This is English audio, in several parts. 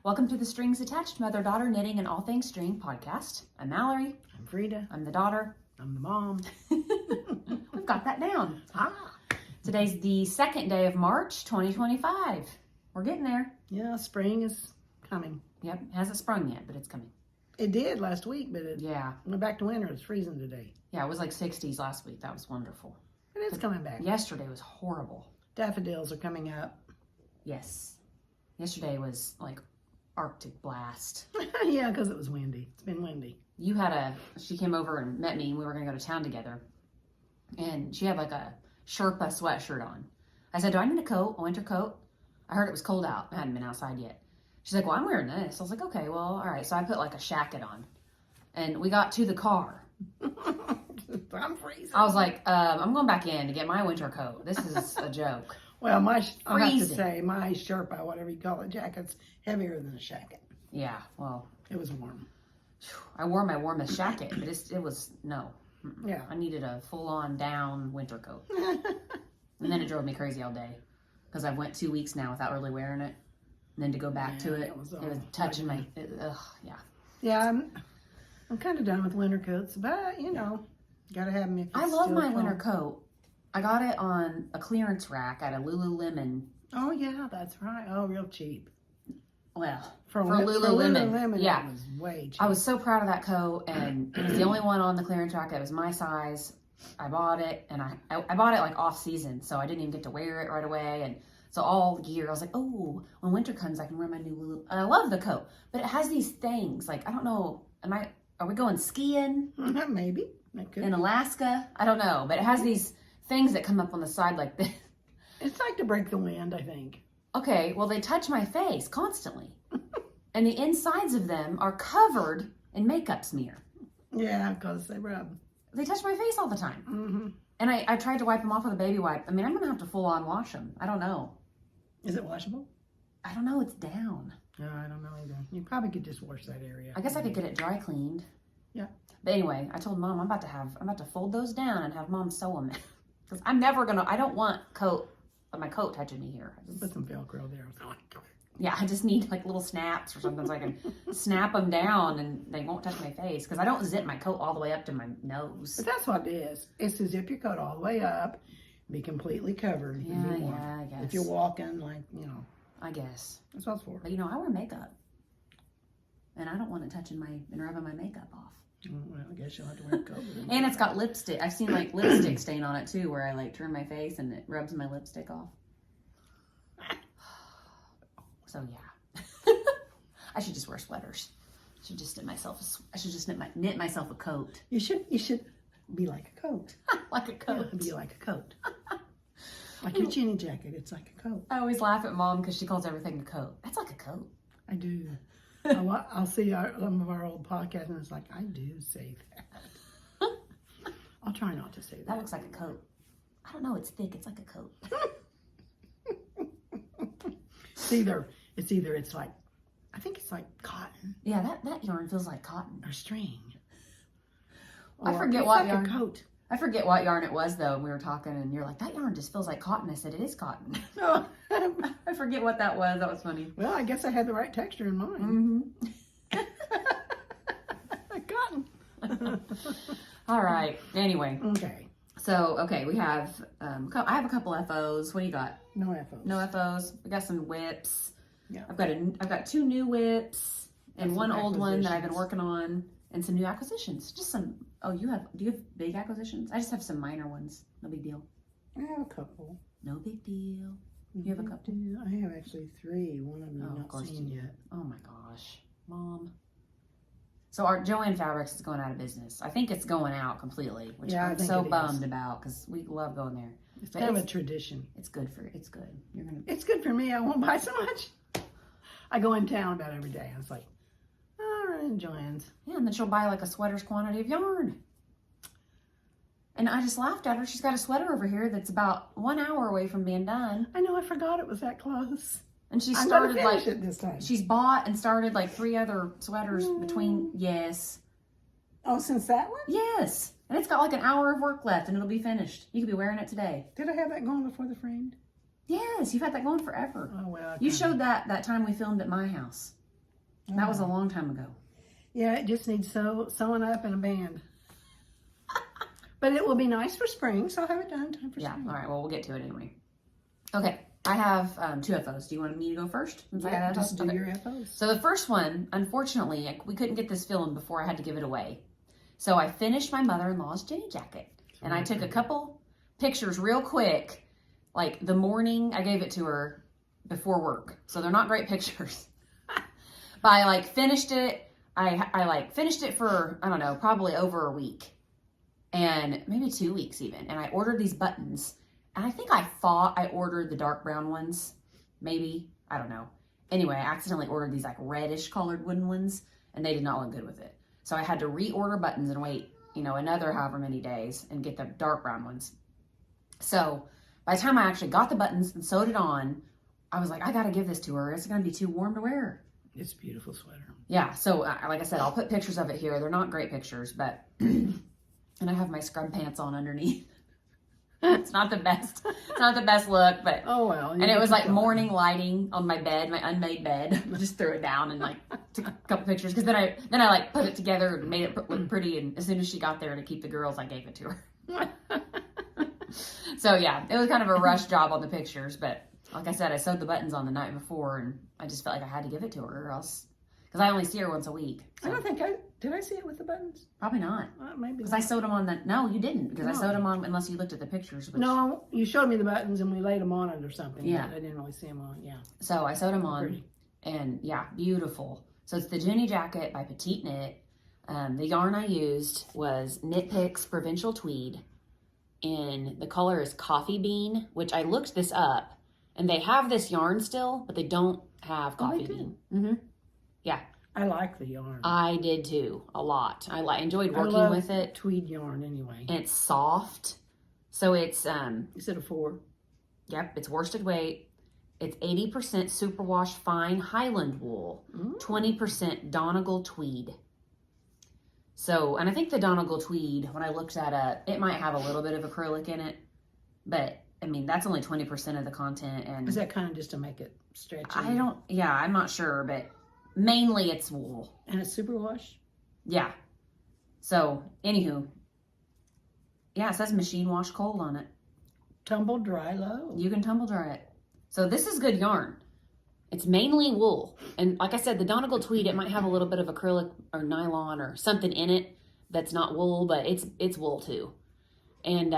Welcome to the Strings Attached Mother-Daughter Knitting and All Things String podcast. I'm Mallory. I'm Frida. I'm the daughter. I'm the mom. We've got that down. Ah. Today's the second day of March, 2025. We're getting there. Yeah, spring is coming. Yep, it hasn't sprung yet, but it's coming. It did last week, but it Yeah. went back to winter. It's freezing today. Yeah, it was like 60s last week. That was wonderful. It is coming back. Yesterday was horrible. Daffodils are coming up. Yes. Yesterday was like Arctic blast. Yeah, because it was windy. It's been windy. She came over and met me and we were going to go to town together. And she had like a Sherpa sweatshirt on. I said, do I need a winter coat? I heard it was cold out. I hadn't been outside yet. She's like, well, I'm wearing this. I was like, okay, well, all right. So I put like a shacket on. And we got to the car. I'm freezing. I was like, I'm going back in to get my winter coat. This is a joke. Well, I'll have to Freezing. say, my Sherpa, whatever you call it, jacket's heavier than a shacket. Yeah, well, It was warm. I wore my warmest jacket, but it was, no. Yeah. I needed a full-on down winter coat. And then it drove me crazy all day because I've went 2 weeks now without really wearing it. And then to go back to it, it was touching my, yeah. Yeah, I'm kind of done with winter coats, but, you know, gotta have them if it's I love still my cold. winter coat. I got it on a clearance rack at a Lululemon. Oh, yeah, that's right. Oh, real cheap. Well, For Lululemon. Yeah. It was way cheap. I was so proud of that coat, and it was the only one on the clearance rack that was my size. I bought it, and I bought it like off season, so I didn't even get to wear it right away. And so all year I was like, oh, when winter comes, I can wear my new Lulu. And I love the coat, but it has these things. Like, I don't know, are we going skiing? Maybe. That could In be. Alaska? I don't know, but it has these things that come up on the side like this. It's like to break the wind, I think. Okay, well, they touch my face constantly. And the insides of them are covered in makeup smear. Yeah, because they rub. They touch my face all the time. Mm-hmm. And I tried to wipe them off with a baby wipe. I mean, I'm going to have to full on wash them. I don't know. Is it washable? I don't know. It's down. No, I don't know either. You probably could just wash that area. I guess I could get it dry cleaned. Yeah. But anyway, I told Mom I'm about to fold those down and have Mom sew them. Because I don't want my coat touching me here. Put some Velcro there. Yeah, I just need like little snaps or something so I can snap them down and they won't touch my face. Because I don't zip my coat all the way up to my nose. But that's what it is. It's to zip your coat all the way up, be completely covered. Yeah, I guess. If you're walking, like, you know. I guess. That's what it's for. But I wear makeup. And I don't want it touching and rubbing my makeup off. Well, I guess you'll have to wear a coat. And it's got lipstick. I've seen like lipstick stain on it too, where I like turn my face and it rubs my lipstick off. So yeah, I should just wear sweaters. I should just knit myself a coat. You should be like a coat. Like a coat. Yeah, be like a coat. Like your jean jacket, it's like a coat. I always laugh at Mom because she calls everything a coat. That's like a coat. I do. I'll see some of our old podcasts and it's like, I do say that. I'll try not to say that. That looks like a coat. I don't know. It's thick. It's like a coat. It's like, I think it's like cotton Yeah, that yarn feels like cotton. or string. I Or forget it's what like yarn. a coat. I forget what yarn it was though. We were talking and you're like, that yarn just feels like cotton. I said, it is cotton. Oh. I forget what that was. That was funny. Well, I guess I had the right texture in mind. Mm-hmm. Cotton. All right. Anyway, Okay. so we have I have a couple FOs. What do you got? No FOs. No FOs. We got some whips. Yeah. I've got 2 new whips and Got one some old one that I've been acquisitions. working on, and some new acquisitions. Just some. Oh, do you have big acquisitions? I just have some minor ones. No big deal. I have a couple. No big deal. You have a couple? I have actually 3. One of them Oh, of not course seen you do. yet. Oh my gosh, Mom. So our Joann Fabrics is going out of business. I think it's going out completely, which Yeah, I I'm think so it is. bummed about because we love going there. It's But kind of a tradition. It's good. You're gonna. It's good for me. I won't buy so much. I go in town about every day. I was like, all right, Joann's. Yeah, and then she'll buy like a sweater's quantity of yarn. And I just laughed at her. She's got a sweater over here that's about 1 hour away from being done. I know, I forgot it was that close. And she I'm started gonna finish like it this time. she's bought and started like 3 other sweaters between. Yes. Oh, since that one? Yes. And it's got like an hour of work left and it'll be finished. You could be wearing it today. Did I have that going before the framed? Yes, you've had that going forever. Oh, well. You showed that time we filmed at my house. That was a long time ago. Yeah, it just needs sewing up and a band. But it will be nice for spring, so I'll have it done in time for spring. All right. Well, we'll get to it anyway. Okay. I have 2 FOs. Do you want me to go first? Yeah, just do your FOs. So the first one, unfortunately, we couldn't get this filmed before I had to give it away. So I finished my mother-in-law's Jenny jacket. And I took a couple pictures real quick, like the morning I gave it to her before work. So they're not great pictures. But I like finished it. I like finished it for, I don't know, probably over a week. And maybe 2 weeks even. And I ordered these buttons. And I think I thought I ordered the dark brown ones. Maybe. I don't know. Anyway, I accidentally ordered these like reddish colored wooden ones. And they did not look good with it. So I had to reorder buttons and wait, another however many days and get the dark brown ones. So by the time I actually got the buttons and sewed it on, I was like, I got to give this to her. It's going to be too warm to wear. It's a beautiful sweater. Yeah. So like I said, I'll put pictures of it here. They're not great pictures, but... And I have my scrub pants on underneath. It's not the best. It's not the best look, but oh well. And it was like morning lighting on my bed, my unmade bed. I just threw it down and like took a couple pictures because then I like put it together and made it look pretty. And as soon as she got there to keep the girls, I gave it to her. So yeah, it was kind of a rush job on the pictures, but like I said, I sewed the buttons on the night before, and I just felt like I had to give it to her, or else because I only see her once a week. So. I don't think did I see it with the buttons? Probably not. Maybe because I sewed them on the. No, you didn't because I sewed them on unless you looked at the pictures. Which, no, you showed me the buttons and we laid them on it or something. Yeah, I didn't really see them on. Yeah. So I sewed them on, pretty. And yeah, beautiful. So it's the Jenny jacket by Petite Knit. The yarn I used was Knit Picks Provincial Tweed, and the color is Coffee Bean, which I looked this up, and they have this yarn still, but they don't have Coffee Bean. Mm-hmm. Yeah. I like the yarn. I did too, a lot. I enjoyed working with it. Tweed yarn anyway. And it's soft. So it's Is it a 4? Yep, it's worsted weight. It's 80% superwash fine Highland wool, 20% Donegal tweed. So, and I think the Donegal tweed, when I looked at it might have a little bit of acrylic in it, but I mean, that's only 20% of the content. And is that kind of just to make it stretchy? I'm not sure, but mainly it's wool. And it's superwash? Yeah. So, anywho, yeah, it says machine wash cold on it. Tumble dry low. You can tumble dry it. So this is good yarn. It's mainly wool. And like I said, the Donegal tweed, it might have a little bit of acrylic or nylon or something in it that's not wool, but it's wool too. And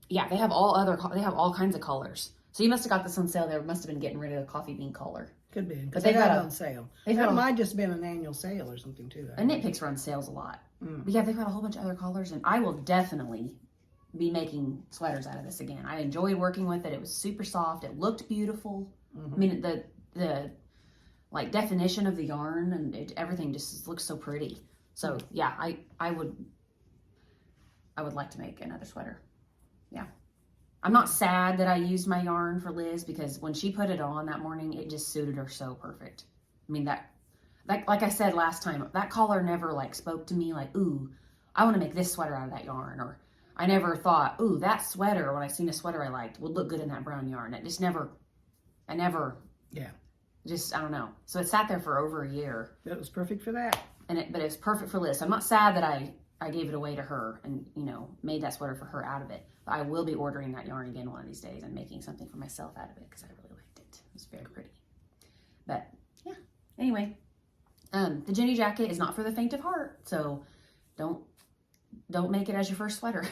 yeah, they have all kinds of colors. So you must have got this on sale. They must have been getting rid of the coffee bean color. Could be, because they got it on sale. That might just been an annual sale or something too. And Knit Picks run sales a lot. But yeah, they've got a whole bunch of other colors, and I will definitely be making sweaters out of this again. I enjoyed working with it. It was super soft. It looked beautiful. I mean, the like definition of the yarn and everything just looks so pretty. So yeah, I would like to make another sweater. Yeah. I'm not sad that I used my yarn for Liz, because when she put it on that morning, it just suited her so perfect. I mean, that like I said last time, that collar never like spoke to me like, ooh, I want to make this sweater out of that yarn. Or I never thought, ooh, that sweater, when I seen a sweater I liked, would look good in that brown yarn. It just never, I don't know. So it sat there for over a year. It was perfect for that. But it was perfect for Liz. So I'm not sad that I gave it away to her and, made that sweater for her out of it. But I will be ordering that yarn again one of these days and making something for myself out of it, because I really liked it. It was very pretty. But yeah, anyway, the Jenny jacket is not for the faint of heart. So don't make it as your first sweater.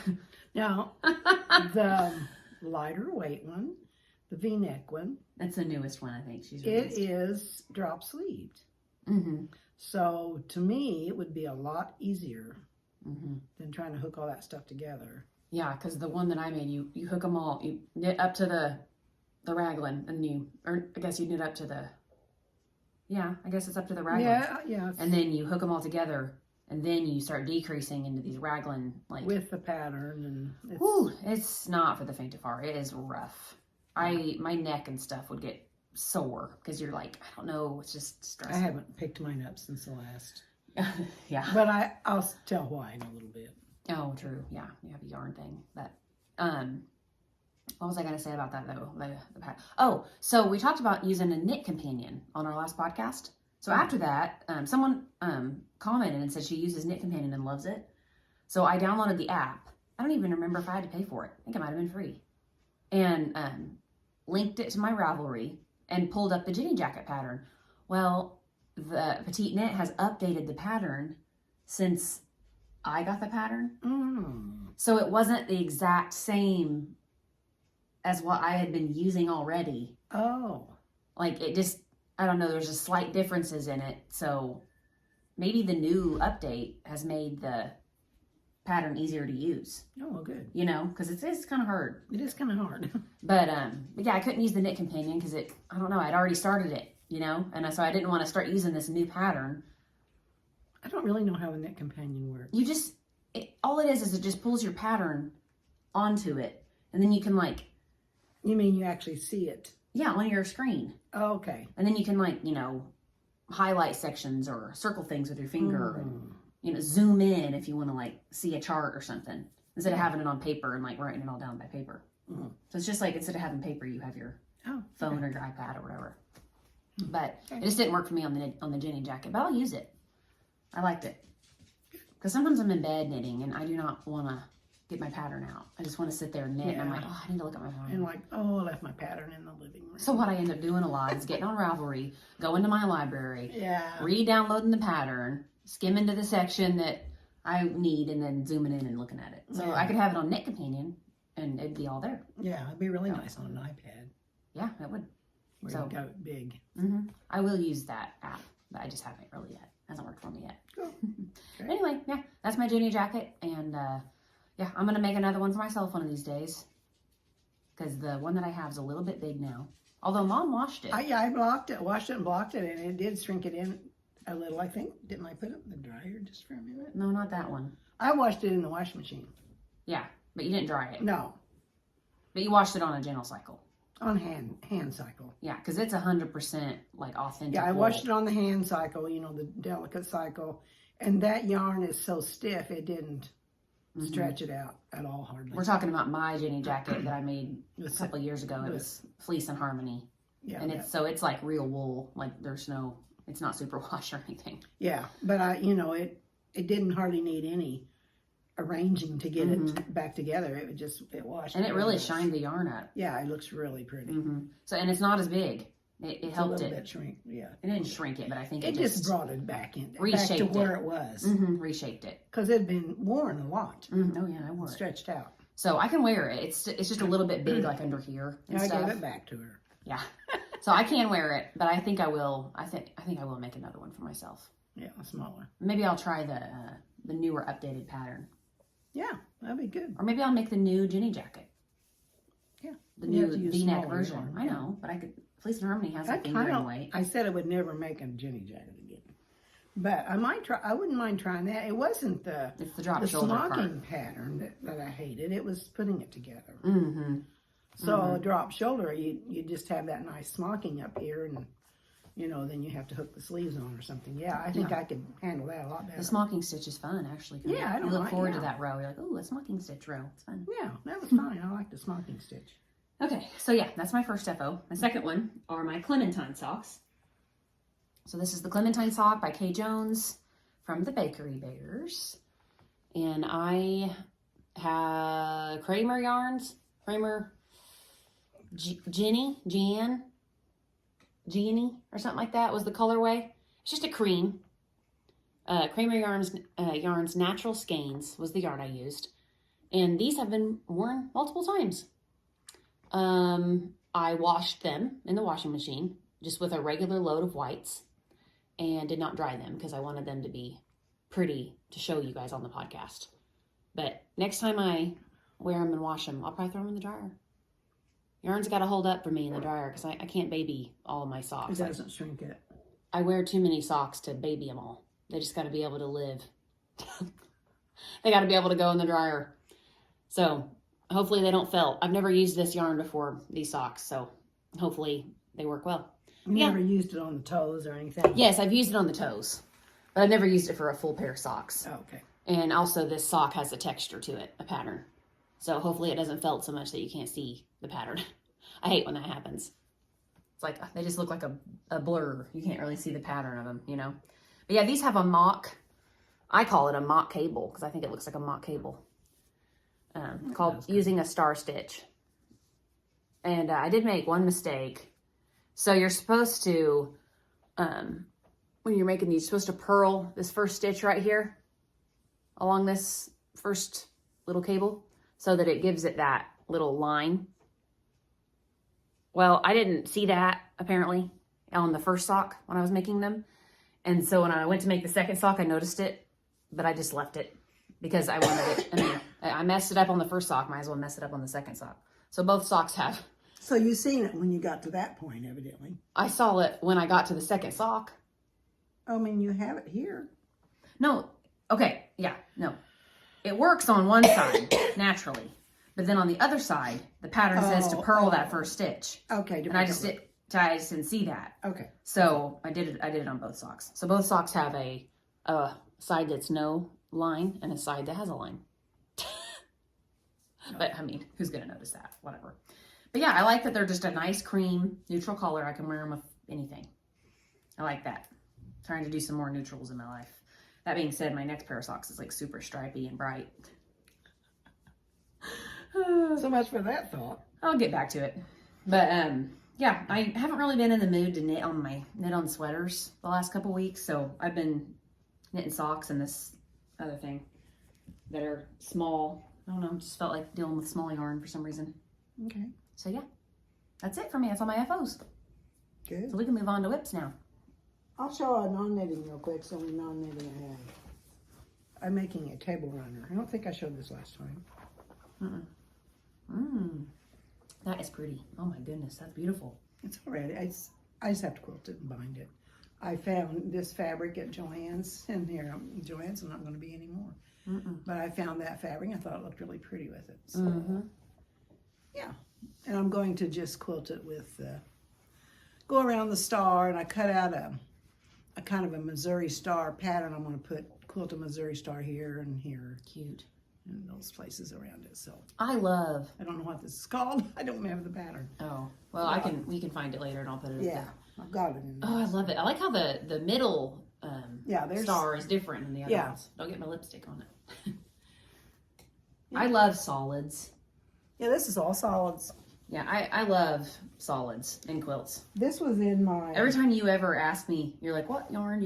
Now, the lighter weight one, the V-neck one. That's the newest one, I think. It is drop sleeved. Mm-hmm. So to me, it would be a lot easier than trying to hook all that stuff together. Yeah, because the one that I made, you hook them all, you knit up to the raglan, and I guess you knit up to the, I guess it's up to the raglan. Yeah. And then you hook them all together, and then you start decreasing into these raglan, like. With the pattern. And it's not for the faint of heart. It is rough. My neck and stuff would get sore, because you're like, I don't know, it's just stressful. I haven't picked mine up since the last. Yeah. But I'll tell why in a little bit. Oh, true. Yeah, you have a yarn thing. But what was I going to say about that though? So we talked about using a knit companion on our last podcast. So after that, someone commented and said she uses Knit Companion and loves it. So I downloaded the app. I don't even remember if I had to pay for it. I think it might have been free. And linked it to my Ravelry and pulled up the Jenny jacket pattern. Well, the Petite Knit has updated the pattern since I got the pattern. So it wasn't the exact same as what I had been using already. Oh. Like it just, I don't know, there's just slight differences in it. So maybe the new update has made the pattern easier to use. Oh, well, good. You know, because it's kind of hard. It is kind of hard. But yeah, I couldn't use the Knit Companion because I don't know, I'd already started it, you know? And so I didn't want to start using this new pattern. I don't really know how a Knit Companion works. You just, all it is it just pulls your pattern onto it. And then you can like... You mean you actually see it? Yeah, on your screen. Oh, okay. And then you can like, you know, highlight sections or circle things with your finger and, you know, zoom in if you want to like see a chart or something instead of having it on paper and like writing it all down by paper. So it's just like instead of having paper, you have your phone or your iPad or whatever. But it just didn't work for me on the Jenny jacket, but I'll use it. I liked it. Because sometimes I'm in bed knitting and I do not want to get my pattern out. I just want to sit there and knit and I'm like, oh, I need to look at my pattern. And like, oh, I left my pattern in the living room. So what I end up doing a lot is getting on Ravelry, going to my library, Yeah. re-downloading the pattern, skimming to the section that I need, and then zooming in and looking at it. So I could have it on Knit Companion and it'd be all there. Yeah, it'd be really nice on an iPad. Yeah, it would. Where So you got it big. I will use that app, but I just haven't really yet. Hasn't worked for me yet. Cool. Okay. Anyway, yeah, that's my Jenny jacket, and yeah, I'm gonna make another one for myself one of these days because the one that I have is a little bit big now. Although Mom washed it. Yeah, I blocked it, washed it and blocked it, and it did shrink it in a little, I think. Didn't I put it in the dryer just for a minute? No, not that one. I washed it in the washing machine. Yeah, but you didn't dry it. No, But you washed it on a gentle cycle. on hand cycle. Yeah, because it's 100% like authentic. Yeah, I wool. washed it on the hand cycle, you know, the delicate cycle. And that yarn is so stiff, it didn't stretch it out at all hardly. We're talking about my Jenny jacket that I made a couple years ago. It was Fleece and Harmony. Yeah, And it's like real wool. Like there's no, it's not superwash or anything. yeah, but you know, it didn't hardly need any arranging to get it back together. It washed. And it really shined the yarn up. Yeah, it looks really pretty. So, and it's not as big. It helped a little it. bit shrink, yeah. It didn't shrink it, but I think It just brought it back in, reshaped back to where it. it was. Reshaped it. Because it had been worn a lot. Oh yeah, I wore it. Stretched out. So I can wear it. It's just a little bit big, like under here and I stuff. gave it back to her. Yeah. So I can wear it, but I think I will. I think I will make another one for myself. Yeah, a smaller. Maybe I'll try the newer updated pattern, Yeah, that'd be good. or maybe I'll make the new Jenny jacket. Yeah, The You have new to use V-neck smaller version. yarn, I yeah. know, but I could. Fleece and Harmony has a I fingering weight. I said I would never make a Jenny jacket again, but I might try. I wouldn't mind trying that. It wasn't It's the drop the shoulder part. smocking pattern that I hated. It was putting it together. Mm-hmm. A drop shoulder, you just have that nice smocking up here, and you know, then you have to hook the sleeves on or something. Yeah, I think I could handle that a lot better. The smocking stitch is fun, actually. Yeah, I don't You look mind, forward to yeah. that row. You're like, oh, a smocking stitch row. It's fun. Yeah, that was fine. I like the smocking stitch. Okay, so yeah, that's my first FO. My second one are my Clementine socks. So this is the Clementine sock by Kay Jones from the Bakery Bears. And I have Kramer yarns. Kramer Jenny or something like that was the colorway. It's just a cream. Kramer yarns Natural Skeins was the yarn I used. And these have been worn multiple times. I washed them in the washing machine just with a regular load of whites and did not dry them because I wanted them to be pretty to show you guys on the podcast. But next time I wear them and wash them, I'll probably throw them in the dryer. Yarn's got to hold up for me in the dryer because I can't baby all of my socks. It doesn't shrink it. I wear too many socks to baby them all. They just got to be able to live. They got to be able to go in the dryer. So hopefully they don't felt. I've never used this yarn before, these socks, so hopefully they work well. You never used it on the toes or anything? Yes, I've used it on the toes, but I've never used it for a full pair of socks. Oh, okay. And also this sock has a texture to it, a pattern. So hopefully it doesn't felt so much that you can't see the pattern. I hate when that happens. It's like, they just look like a blur. You can't really see the pattern of them, you know? But yeah, these have a mock, I call it a mock cable because I think it looks like a mock cable. Called using a star stitch. And I did make one mistake. So you're supposed to, when you're making these, you're supposed to purl this first stitch right here along this first little cable so that it gives it that little line. Well, I didn't see that apparently on the first sock when I was making them. And so when I went to make the second sock, I noticed it, but I just left it because I wanted it. I mean, I messed it up on the first sock. Might as well mess it up on the second sock. So both socks have. So you seen it when you got to that point, evidently. I saw it when I got to the second sock. I mean, you have it here. No. Okay. Yeah. No. It works on one side naturally. But then on the other side, the pattern says to purl that first stitch. Okay. And I just didn't see that. Okay. So I did it on both socks. So both socks have a side that's no line and a side that has a line. But I mean, who's going to notice that? Whatever. But yeah, I like that they're just a nice cream, neutral color. I can wear them with anything. I like that. Trying to do some more neutrals in my life. That being said, my next pair of socks is like super stripy and bright. So much for that thought. I'll get back to it. But yeah, I haven't really been in the mood to knit on sweaters the last couple weeks. So I've been knitting socks and this other thing that are small. I don't know, just felt like dealing with small yarn for some reason. Okay. So yeah, that's it for me. That's all my FOs. Good. So we can move on to whips now. I'll show a non-knitting real quick. So we non-knitting I have. I'm making a table runner. I don't think I showed this last time. That is pretty. Oh my goodness, that's beautiful. It's already. I just have to quilt it and bind it. I found this fabric at Joann's, and here Joann's not going to be anymore. But I found that fabric. I thought it looked really pretty with it. So yeah, and I'm going to just quilt it with go around the star, and I cut out a kind of a Missouri star pattern. I'm going to quilt a Missouri star here and here. Cute. And those places around it. So I don't know what this is called. I don't have the pattern. Oh, well, we can find it later and I'll put it up there. I've got it in there. Oh, I love it. I like how the middle star is different than the other ones. Don't get my lipstick on it. I love solids. Yeah, this is all solids. Yeah, I love solids in quilts. This was in my... Every time you ever ask me, you're like, what yarn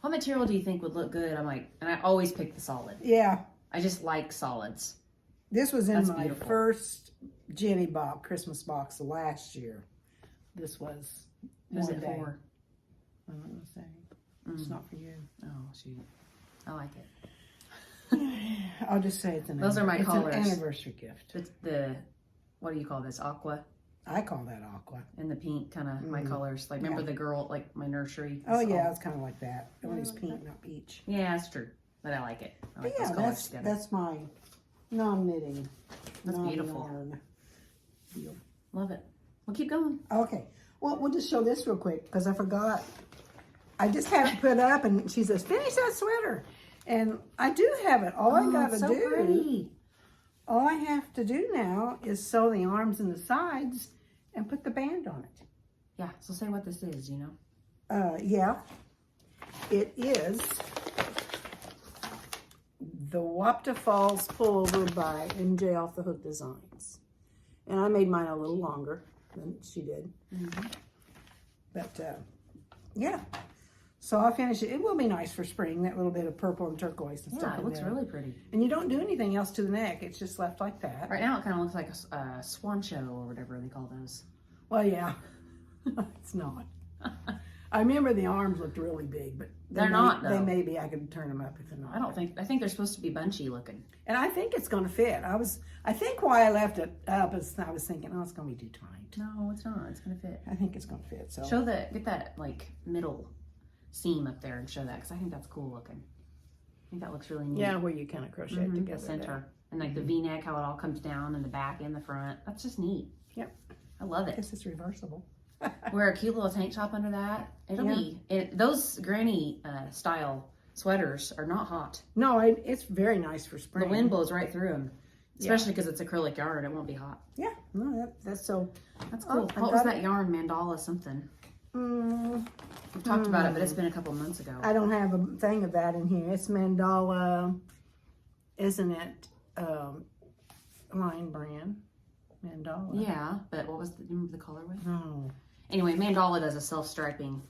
what material do you think would look good? I'm like, and I always pick the solid. Yeah. I just like solids. This was in my first Jenny Christmas box last year. This was... Who's it for? I'm not going to say. It's not for you. Oh, shoot. I like it. I'll just say it's an Those are my colors. It's an anniversary gift. It's what do you call this? Aqua? I call that aqua. And the pink, kind of my colors. Like, remember the girl, like my nursery? Oh, yeah, it's kind of like that. Only it's pink, not peach. Yeah, that's true. But I like it. I like those colors together. That's my non-knitting. That's beautiful. Deal. Love it. Well, keep going. Okay. Well, we'll just show this real quick because I forgot. I just have it put up, and she says, finish that sweater. And I do have it. All I got to do, pretty. All I have to do now is sew the arms and the sides and put the band on it. Yeah, so say what this is, you know? Yeah. It is the Wapta Falls pullover by MJ Off the Hook Designs. And I made mine a little longer than she did. But, yeah. So I'll finish it. It will be nice for spring, that little bit of purple and turquoise and stuff. Yeah, it looks really pretty. And you don't do anything else to the neck. It's just left like that. Right now it kind of looks like a swan show or whatever they call those. Well, yeah. It's not. I remember the arms looked really big, but they're not, though. They may be. I can turn them up if they're not. I think they're supposed to be bunchy looking. And I think it's going to fit. I think why I left it up is I was thinking, oh, it's going to be too tight. No, it's not. It's going to fit. I think it's going to fit. So get that like middle seam up there and show that, because I think that's cool looking. I think that looks really neat. Yeah, where you kind of crochet it together. The center. And like the V-neck, how it all comes down in the back and the front. That's just neat. Yep. I love it. This is reversible. Wear a cute little tank top under that. Those granny style sweaters are not hot. No, it's very nice for spring. The wind blows right through them. Especially because it's acrylic yarn, it won't be hot. Yeah, no, that's so. That's cool. Oh, What was that yarn? Mandala something. We've talked about it, but it's been a couple months ago. I don't have a thing of that in here. It's mandala, isn't it? Line brand. Mandala. Yeah, but what was the colorway? Oh. Anyway, mandala does a self-striping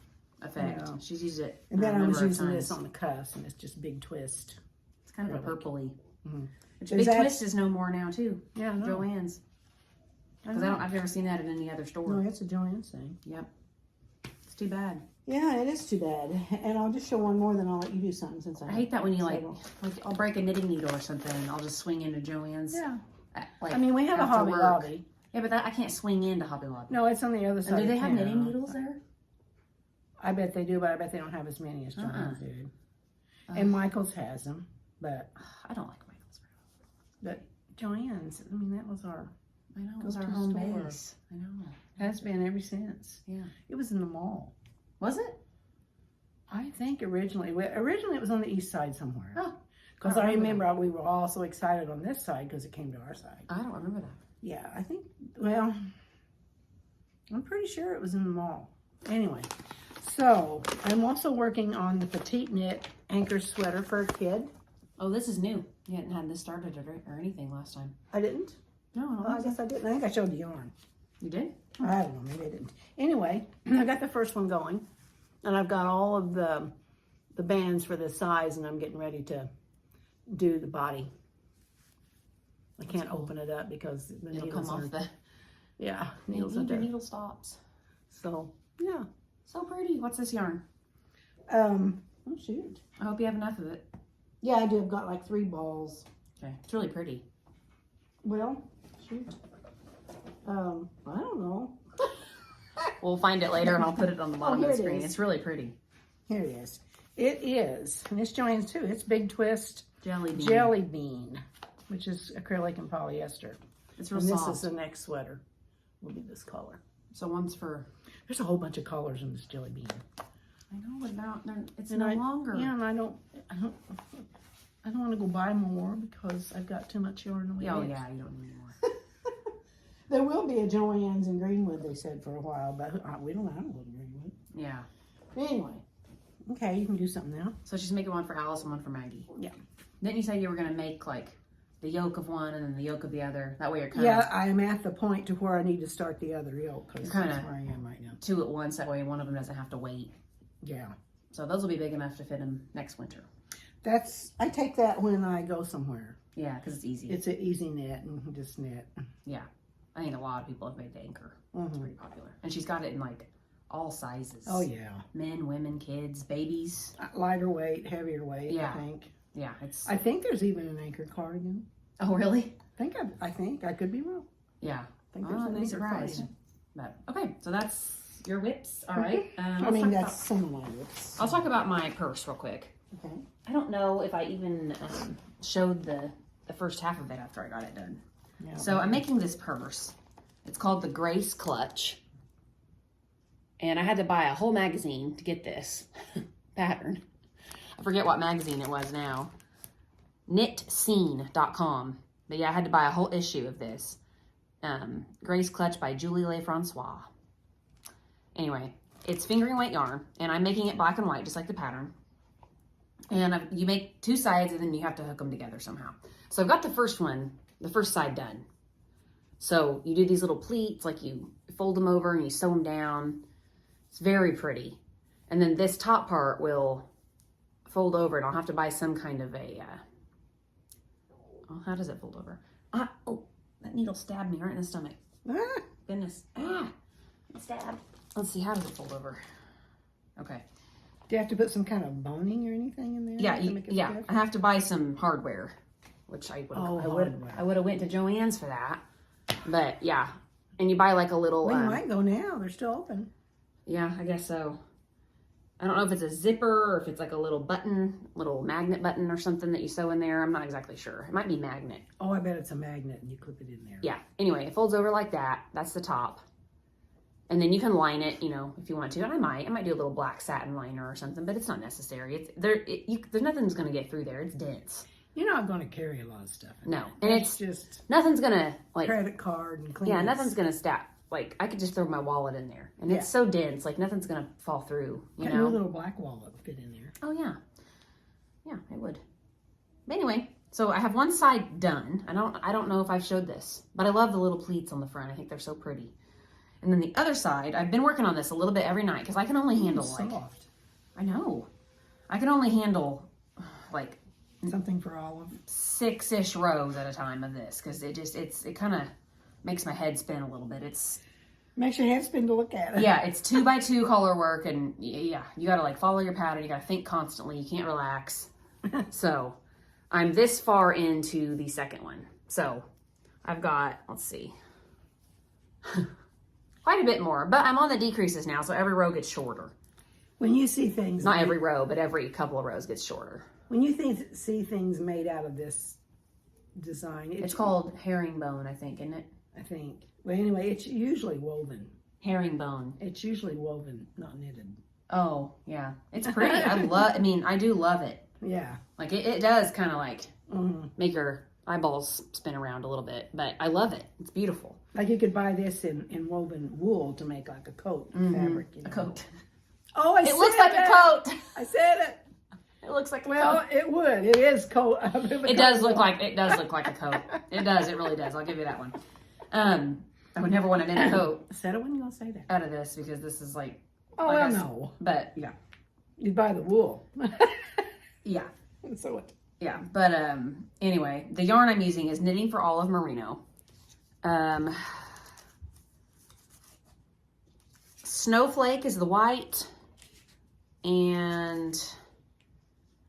effect. Yeah. She's used it. And then I was using times. this on the cuffs, and it's just big twist. It's kind of a purpley. Mm-hmm. Big twist is no more now too. Yeah, no. Joann's. Because I've never seen that in any other store. No, it's a Joann thing. Yep. It's too bad. Yeah, it is too bad. And I'll just show one more, then I'll let you do something since I hate that when you like I'll break a knitting needle or something and I'll just swing into Joann's. Yeah. Like, I mean, we have a after Hobby work. Lobby. Yeah, but I can't swing into Hobby Lobby. No, it's on the other side. And do they of have town. knitting needles there? I bet they do, but I bet they don't have as many as Joann's did. And Michael's has them, but I don't like Michael's. But Joann's, I mean, that was our. I know, it was our home base. I know. Has been ever since. Yeah. It was in the mall. Was it? I think originally it was on the east side somewhere. Oh. Because I remember we were all so excited on this side because it came to our side. I don't remember that. Yeah, I think, well, I'm pretty sure it was in the mall. Anyway, so I'm also working on the petite knit Anker sweater for a kid. Oh, this is new. You hadn't had this started or anything last time. I didn't? No, I don't Well, I guess I didn't. I think I showed the yarn. You did? I don't know, maybe I didn't. Anyway, I got the first one going, and I've got all of the bands for this size, and I'm getting ready to do the body. I can't open it up because the It'll needles come off aren't. the... Yeah, Needles needles are needle stops. So, yeah. So pretty. What's this yarn? Oh, shoot. I hope you have enough of it. Yeah, I do. I've got like 3 balls. Okay. It's really pretty. Well, shoot. I don't know. We'll find it later and I'll put it on the bottom of the here it screen. is. It's really pretty. Here it is. It is, and it's Joann's too. It's Big Twist Jelly bean. which is acrylic and polyester. It's real and soft. this is the next sweater. Will be this color. So one's for... There's a whole bunch of colors in this jelly bean. I know, but now it's And no longer. Yeah, and I don't want to go buy more because I've got too much yarn the way Oh it is. yeah, you don't need more. There will be a Joann's in Greenwood, they said, for a while, but we don't have one in Greenwood. Yeah. Anyway, okay, you can do something now. So she's making one for Alice and one for Maggie. Yeah. Didn't you say you were going to make like the yolk of one and then the yolk of the other? That way you're kind Yeah, I'm at the point to where I need to start the other yoke because Kinda. that's where I am right now. of 2 at once. That way one of them doesn't have to wait. Yeah. So those will be big enough to fit them next winter. I take that when I go somewhere. Yeah, because it's easy. It's an easy knit and just knit. Yeah. I think a lot of people have made the Anker. It's Mm-hmm. pretty popular. And she's got it in like all sizes. Oh, yeah. Men, women, kids, babies. Lighter weight, heavier weight, Yeah. I think. Yeah, it's... I think there's even an Anker cardigan. Oh, really? I think. I could be wrong. Yeah. I think there's I'd an be Anker surprised. cardigan. But, okay, so that's your whips. All right. I mean, that's some of my whips. I'll talk about my purse real quick. Okay. I don't know if I even showed the first half of it after I got it done. Yeah. So I'm making this purse. It's called the Grace Clutch. And I had to buy a whole magazine to get this pattern. I forget what magazine it was now. Knitscene.com. But yeah, I had to buy a whole issue of this. Grace Clutch by Julie LeFrancois. Anyway, it's fingering weight yarn, and I'm making it black and white, just like the pattern. And you make 2 sides, and then you have to hook them together somehow. So I've got the first side done. So you do these little pleats, like you fold them over and you sew them down. It's very pretty. And then this top part will fold over, and I'll have to buy some kind of a, how does it fold over? Oh, that needle stabbed me right in the stomach. Ah, Goodness. Stab. Let's see, how does it fold over? Okay. do you have to put some kind of boning or anything in there? Yeah, to make it yeah. stiff? I have to buy some hardware, which I would have went to Joann's for that. But yeah, and you buy like a little. Well, you might go now. They're still open. Yeah, I guess so. I don't know if it's a zipper or if it's like a little magnet button or something that you sew in there. I'm not exactly sure. It might be magnet. Oh, I bet it's a magnet and you clip it in there. Yeah. Anyway, it folds over like that. That's the top. And then you can line it, if you want to. And I might do a little black satin liner or something, but it's not necessary. There's nothing's going to get through there. It's dense. You're not going to carry a lot of stuff. No, and it's just nothing's gonna like credit card and clean. Yeah, nothing's gonna stop. Like I could just throw my wallet in there, and it's so dense. Like nothing's gonna fall through. You know, your little black wallet fit in there. Oh yeah, yeah, it would. But anyway, so I have one side done. I don't know if I've showed this, but I love the little pleats on the front. I think they're so pretty. And then the other side, I've been working on this a little bit every night because I can only handle soft. I know, I can only handle like something for all of 6-ish rows at a time of this because it kind of makes my head spin a little bit. Makes your head spin to look at it. Yeah, it's 2x2 color work, and yeah, you gotta like follow your pattern. You gotta think constantly. You can't relax. So I'm this far into the second one. So I've got, let's see, quite a bit more, but I'm on the decreases now, so every row gets shorter. When you see things, not every row, but every couple of rows gets shorter. When you see things made out of this design, it's called herringbone, I think, isn't it? I think. Well, anyway, it's usually woven. Herringbone. It's usually woven, not knitted. Oh, yeah. It's pretty. I do love it. Yeah. Like, it does kind of like make your eyeballs spin around a little bit, but I love it. It's beautiful. Like you could buy this in woven wool to make like a coat fabric. You know? A coat. Oh, it looks like a coat. I said it. It looks like a coat. Well, it would. It is coat. It does look like a coat. It does. It really does. I'll give you that one. I would never want to knit a coat. Said it when you gonna say that? Out of this because this is like. Oh, I know. But yeah, you'd buy the wool. Yeah. So what? Yeah, but anyway, the yarn I'm using is Knitting for Olive Merino. Snowflake is the white, and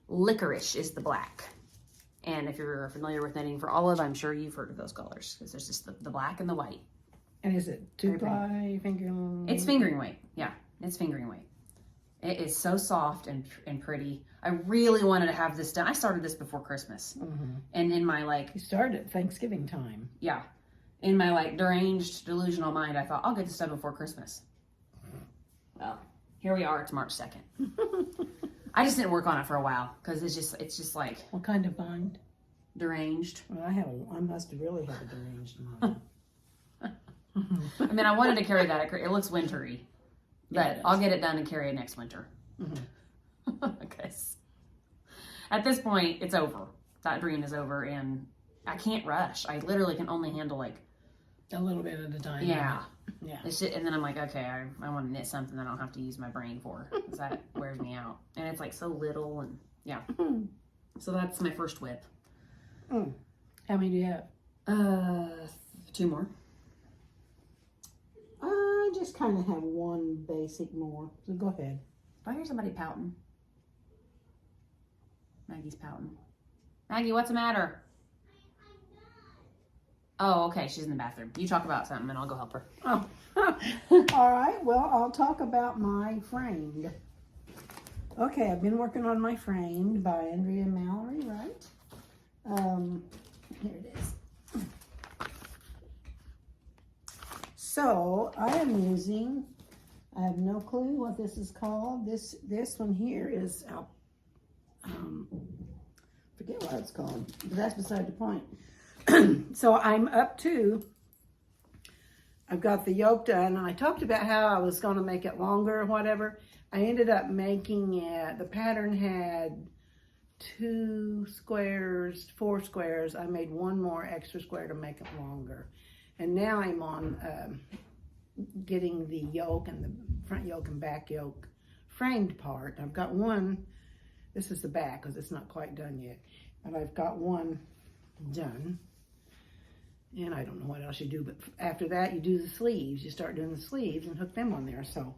Licorice is the black. And if you're familiar with Knitting for Olive, I'm sure you've heard of those colors because there's just the black and the white. And is it 2-ply fingering? It's fingering weight. Yeah, it's fingering weight. It is so soft and pretty. I really wanted to have this done. I started this before Christmas. And in my You started at Thanksgiving time. Yeah. In my deranged, delusional mind, I thought, I'll get this done before Christmas. Well, here we are. It's March 2nd. I just didn't work on it for a while because it's just like. What kind of mind? Deranged. Well, I must really have a deranged mind. I mean, I wanted to carry that. It looks wintry. But I'll get it done and carry it next winter. Okay. At this point, it's over. That dream is over, and I can't rush. I literally can only handle a little bit at a time. Yeah. Yeah. And then I'm like, okay, I want to knit something that I don't have to use my brain for, because that wears me out. And it's like so little, and yeah. So that's my first whip. How many do you have? 2 more. I just kind of have one basic more. So go ahead. I hear somebody pouting. Maggie's pouting. Maggie, what's the matter? Oh, okay. She's in the bathroom. You talk about something and I'll go help her. Oh. All right. Well, I'll talk about my framed. Okay, I've been working on my framed by Andrea Mallory, right? Here it is. So I am using, I have no clue what this is called. This one here is, forget what it's called, but that's beside the point. So I'm up to, I've got the yoke done, and I talked about how I was going to make it longer or whatever. I ended up making it, the pattern had 2 squares, 4 squares. I made 1 more extra square to make it longer. And now I'm on getting the yoke and the front yoke and back yoke framed part. I've got one, this is the back because it's not quite done yet, but I've got one done. And I don't know what else you do, but after that you do the sleeves. You start doing the sleeves and hook them on there. So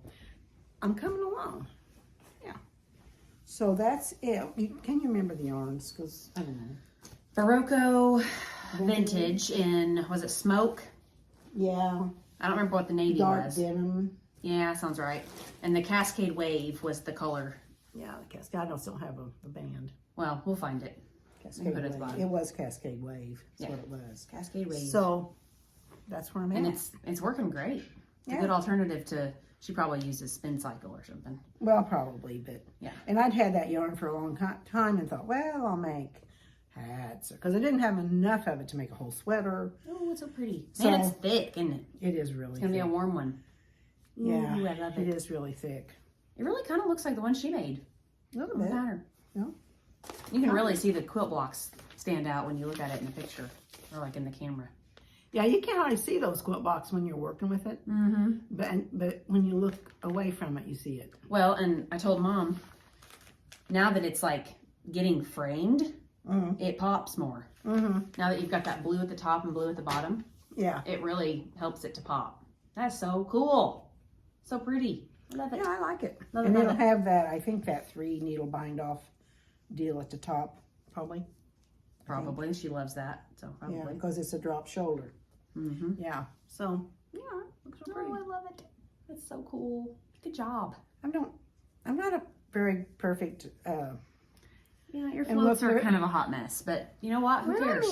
I'm coming along. Yeah. So that's it. Can you remember the yarns? Because I don't know. Barocco Vintage in, was it Smoke? Yeah. I don't remember what the navy Dark was. denim. Yeah, sounds right. And the Cascade Wave was the color. Yeah, the Cascade. I don't have a band. Well, we'll find it. Cascade Wave. It was Cascade Wave. That's what it was. Cascade Wave. So that's where I'm at. And it's working great. It's a good alternative to, she probably uses Spin Cycle or something. Well, probably, but yeah. And I'd had that yarn for a long time and thought, well, I'll make hats. Because I didn't have enough of it to make a whole sweater. Oh, it's so pretty. So, And it's thick, isn't it? It is really It's going to be a warm one. Yeah, Ooh, I love it is really thick. It really kind of looks like the one she made. A little On the bit. pattern. No? You can really see the quilt blocks stand out when you look at it in the picture. Or like in the camera. Yeah, you can't always see those quilt blocks when you're working with it. Mm-hmm. But when you look away from it, you see it. Well, and I told Mom, now that it's like getting framed, it pops more. Mm-hmm. Now that you've got that blue at the top and blue at the bottom, Yeah. it really helps it to pop. That's so cool. So pretty. I love it. Yeah, I like it. Love And it, love it'll it. have that, I think, that 3 needle bind off deal at the top, probably. Probably. She loves that. So probably. Yeah, because it's a drop shoulder. Mm-hmm. Yeah. So, yeah, it looks real pretty. Oh, I love it. It's so cool. Good job. I'm not a very perfect, Yeah, your And floats look, are kind of a hot mess, but you know what? Who well, cares?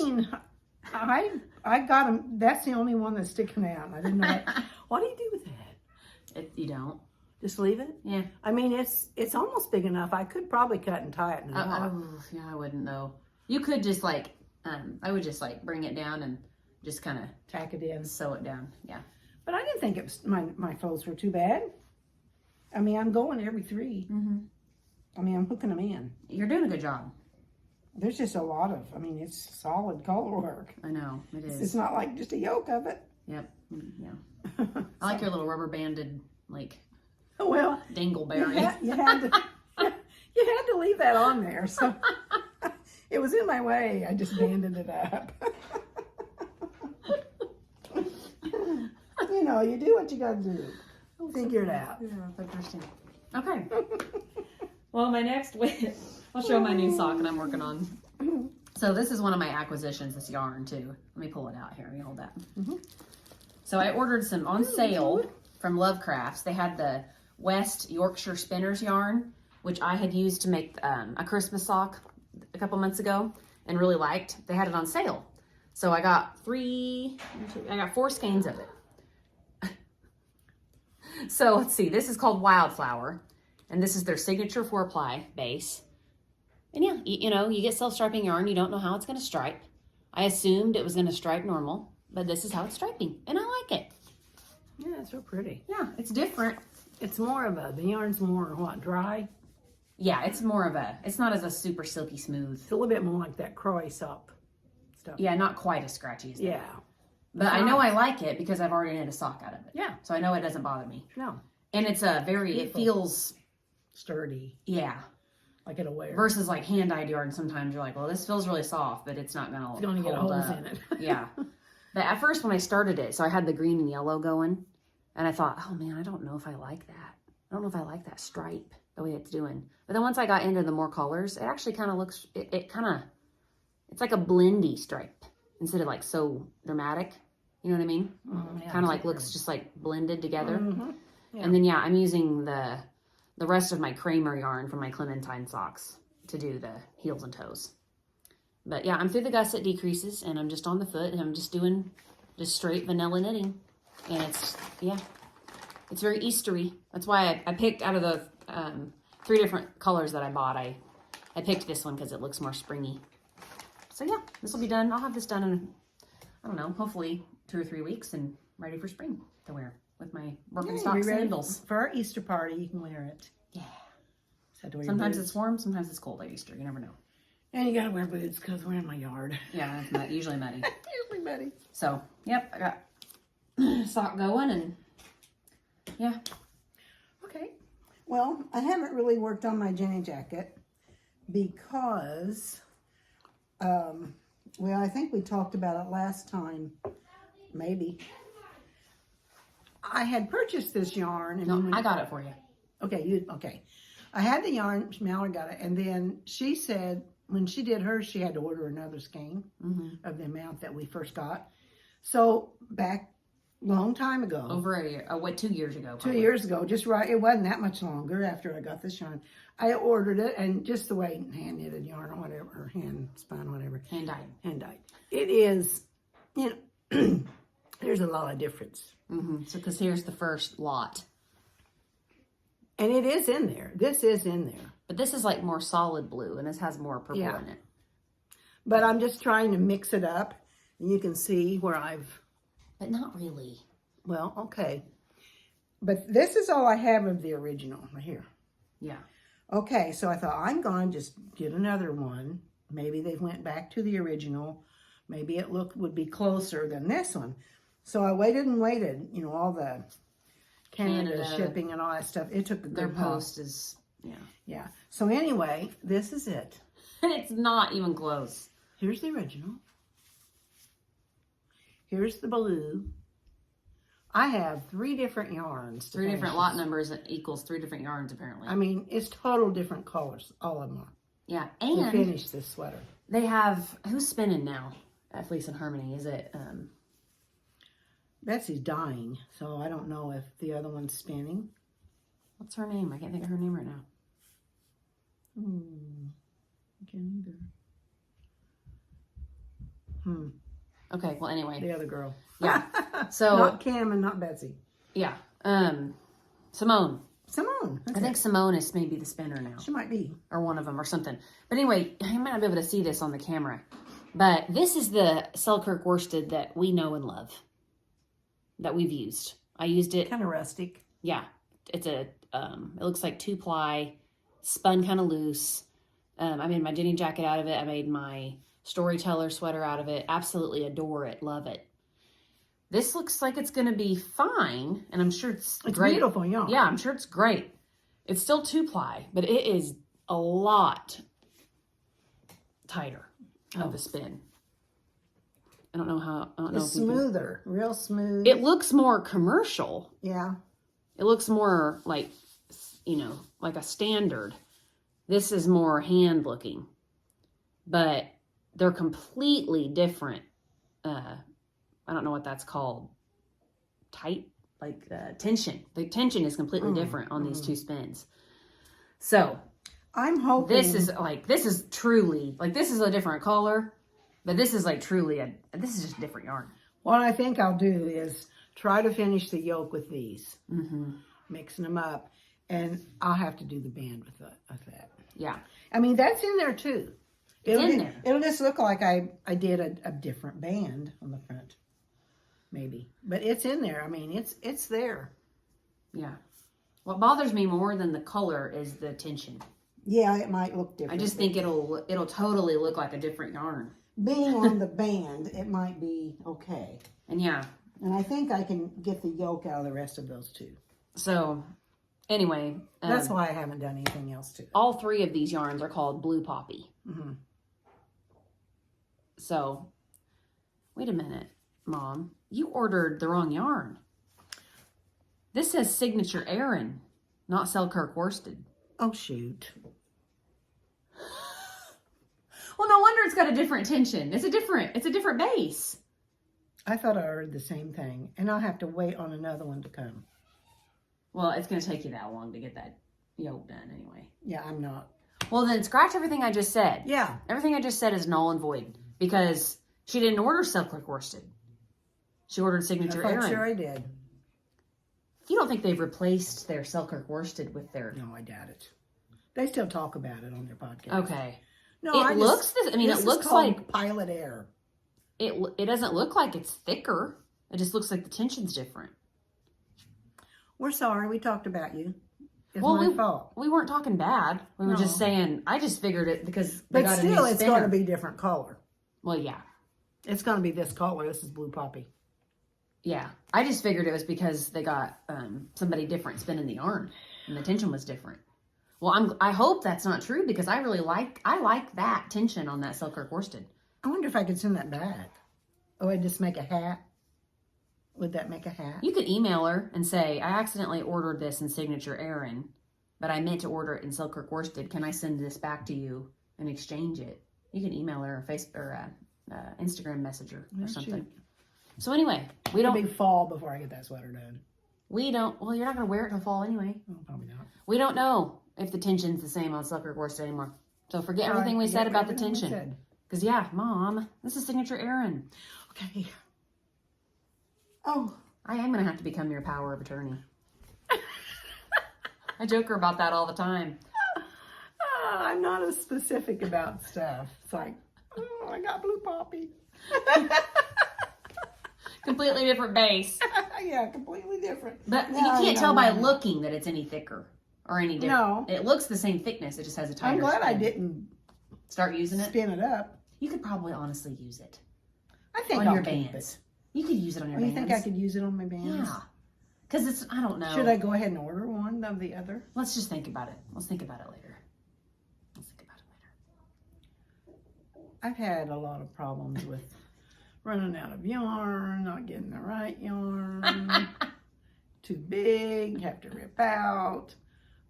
I mean, I got them. That's the only one that's sticking out. I didn't know that. What do you do with that? You don't. Just leave it? Yeah. I mean, it's almost big enough. I could probably cut and tie it in a knot. Yeah, I wouldn't though. You could just like, I would just like bring it down and just kind of Tack it in. sew it down. Yeah. But I didn't think it was my folds were too bad. I mean, I'm going every 3. Mm-hmm. I mean, I'm hooking them in. You're doing a good job. There's just a lot of, I mean, it's solid color work. I know it is. It's not like just a yoke of it. Yep. Yeah. I like your little rubber banded like Well, dingleberry. you had to leave that on there. So it was in my way. I just banded it up. You know, you do what you got to do. Figure it out. Yeah, interesting. Okay. Well, my next I'll show my new sock that I'm working on. So this is one of my acquisitions, this yarn too. Let me pull it out here. Let me hold that. So I ordered some on sale from Love Crafts. They had the West Yorkshire Spinners yarn, which I had used to make a Christmas sock a couple months ago and really liked. They had it on sale. So I got 4 skeins of it. So let's see, this is called Wildflower, and this is their signature 4-ply base. And yeah, you know, you get self-striping yarn, you don't know how it's going to stripe. I assumed it was going to stripe normal, but this is how it's striping, and I like it. Yeah, it's so pretty. Yeah, it's different. It's more of the yarn's more, dry? Yeah, it's more of it's not as a super silky smooth. It's a little bit more like that croy sock stuff. Yeah, not quite as scratchy as that. Yeah. But I know I like it because I've already knit a sock out of it. Yeah. So I know it doesn't bother me. No. And it's it feels, sturdy. yeah. Like it'll wear. Versus like hand-dyed yarn, sometimes you're like, well, this feels really soft, but it's not going to get holes in it. Yeah. But at first when I started it, so I had the green and yellow going, and I thought, oh man, I don't know if I like that. I don't know if I like that stripe, the way it's doing. But then once I got into the more colors, it actually kind of looks, it's like a blendy stripe instead of like so dramatic. You know what I mean? Yeah, Kind of like looks just like blended together. Yeah. And then yeah, I'm using the rest of my Kramer yarn from my Clementine socks to do the heels and toes. But yeah, I'm through the gusset decreases and I'm just on the foot and I'm just doing just straight vanilla knitting. And it's very Eastery. That's why I picked out of the 3 different colors that I bought. I picked this one because it looks more springy. So yeah, this will be done. I'll have this done in, I don't know, hopefully 2 or 3 weeks and ready for spring to wear with my Birkenstock sandals. For our Easter party, you can wear it. Yeah. Sometimes it's warm, sometimes it's cold at Easter. You never know. And you gotta wear boots because we're in my yard. Yeah, it's usually muddy. Usually muddy. So, yep, I got sock going and yeah. Okay. Well, I haven't really worked on my Jenny jacket because, well, I think we talked about it last time. Maybe. I had purchased this yarn. And No, I got it for you. Okay, okay. I had the yarn, Mallory got it, and then she said when she did hers, she had to order another skein of the amount that we first got. So back long time ago. Over a year, 2 years ago. Probably. 2 years ago, just right, it wasn't that much longer after I got this yarn. I ordered it, and just the way hand knitted yarn or whatever, or hand spun, whatever. Hand dyed. Hand dyed. It is, you know, there's a lot of difference. So, because here's the first lot. And it is in there. This is in there. But this is like more solid blue, and this has more purple Yeah. in it. But I'm just trying to mix it up. And you can see where But not really. well, okay. But this is all I have of the original right here. Yeah. Okay, so I thought I'm going to just get another one. Maybe they went back to the original. Maybe it would be closer than this one. So I waited and waited. You know, all the Canada shipping and all that stuff. It took a good Their while. post is, yeah. Yeah. So anyway, this is it. It's not even close. Here's the original. Here's the blue. I have 3 different yarns. 3 different lot numbers equals 3 different yarns, apparently. I mean, it's total different colors. All of them are. Yeah, To and finish this sweater. they have, who's spinning now at Fleece and Harmony? Is it, Betsy's dying, so I don't know if the other one's spinning. what's her name? I can't think of her name right now. I can't either. Okay, well, anyway. The other girl. Yeah. So, not Cam and not Betsy. yeah. Simone. Simone. I think Simone is maybe the spinner now. She might be. Or one of them or something. But anyway, you might not be able to see this on the camera. But this is the Selkirk worsted that we know and love. That we've used. I used it. Kind of rustic. Yeah. It's a, it looks like 2-ply, spun kind of loose. I made my Jenny jacket out of it. I made my storyteller sweater out of it. Absolutely adore it. Love it. This looks like it's going to be fine. And I'm sure it's great. Beautiful yarn. Yeah, I'm sure it's great. It's still 2-ply, but it is a lot tighter of a spin. I don't know how. I don't know. It's smoother. Real smooth. It looks more commercial. Yeah. It looks more like, you know, like a standard. This is more hand looking. But they're completely different. I don't know what that's called. Tight, like tension. The tension is completely different on these 2 spins. So I'm hoping this is truly, like, this is a different color, but this is like truly this is just a different yarn. what I think I'll do is try to finish the yoke with these, mixing them up, and I'll have to do the band with that. Yeah. I mean, that's in there too. In there. It'll just look like I did a different band on the front, maybe. But it's in there. I mean, it's there. Yeah. What bothers me more than the color is the tension. Yeah, it might look different. I just think it'll totally look like a different yarn. Being on the band, it might be okay. And yeah. And I think I can get the yoke out of the rest of those 2. So anyway. That's why I haven't done anything else to it. All 3 of these yarns are called Blue Poppy. So, wait a minute, Mom. You ordered the wrong yarn. This says Signature Aran, not Selkirk worsted. Oh, shoot. Well, no wonder it's got a different tension. It's a different base. I thought I ordered the same thing, and I'll have to wait on another one to come. Well, it's going to take you that long to get that yoke done anyway. Yeah, I'm not. Well, then scratch everything I just said. Yeah. Everything I just said is null and void because she didn't order Selkirk worsted. She ordered Signature I'm Aran. sure I did. You don't think they've replaced their Selkirk worsted with their... No, I doubt it. They still talk about it on their podcast. Okay. No, It looks like Pilot Air. it doesn't look like it's thicker. It just looks like the tension's different. We're sorry. We talked about you. It's my fault. We weren't talking bad. We were just saying, I just figured it because they But got still, a new it's spinner. going to be different color. Well, yeah. It's going to be this color. This is Blue Poppy. Yeah. I just figured it was because they got somebody different spinning the yarn and the tension was different. Well, I hope that's not true because I like that tension on that Selkirk worsted. I wonder if I could send that back. Oh, I'd just make a hat. Would that make a hat? You could email her and say, I accidentally ordered this in Signature Aran, but I meant to order it in Selkirk worsted. Can I send this back to you and exchange it? You can email her or Instagram messenger or something. Shoot. So anyway, It'll be fall before I get that sweater done. well, you're not going to wear it till fall anyway. Oh, probably not. We don't know if the tension's the same on Selkirk worsted anymore. So forget everything we said about the tension. Because yeah, Mom, this is Signature Aran. Okay. Oh. I am going to have to become your power of attorney. I joke her about that all the time. I'm not as specific about stuff. It's like, I got blue poppy. Completely different base. Yeah, completely different. But you can't tell by looking that it's any thicker or any different. No. It looks the same thickness. It just has a tighter I'm glad I spin. didn't Start using it. spin it up. You could probably honestly use it I think on I'll your keep bands. it. You could use it on your Oh, you bands. think I could use it on my bands? Yeah. Because it's, I don't know. Should I go ahead and order one of the other? Let's just think about it. Let's think about it later. Let's think about it later. I've had a lot of problems with running out of yarn, not getting the right yarn, too big, have to rip out.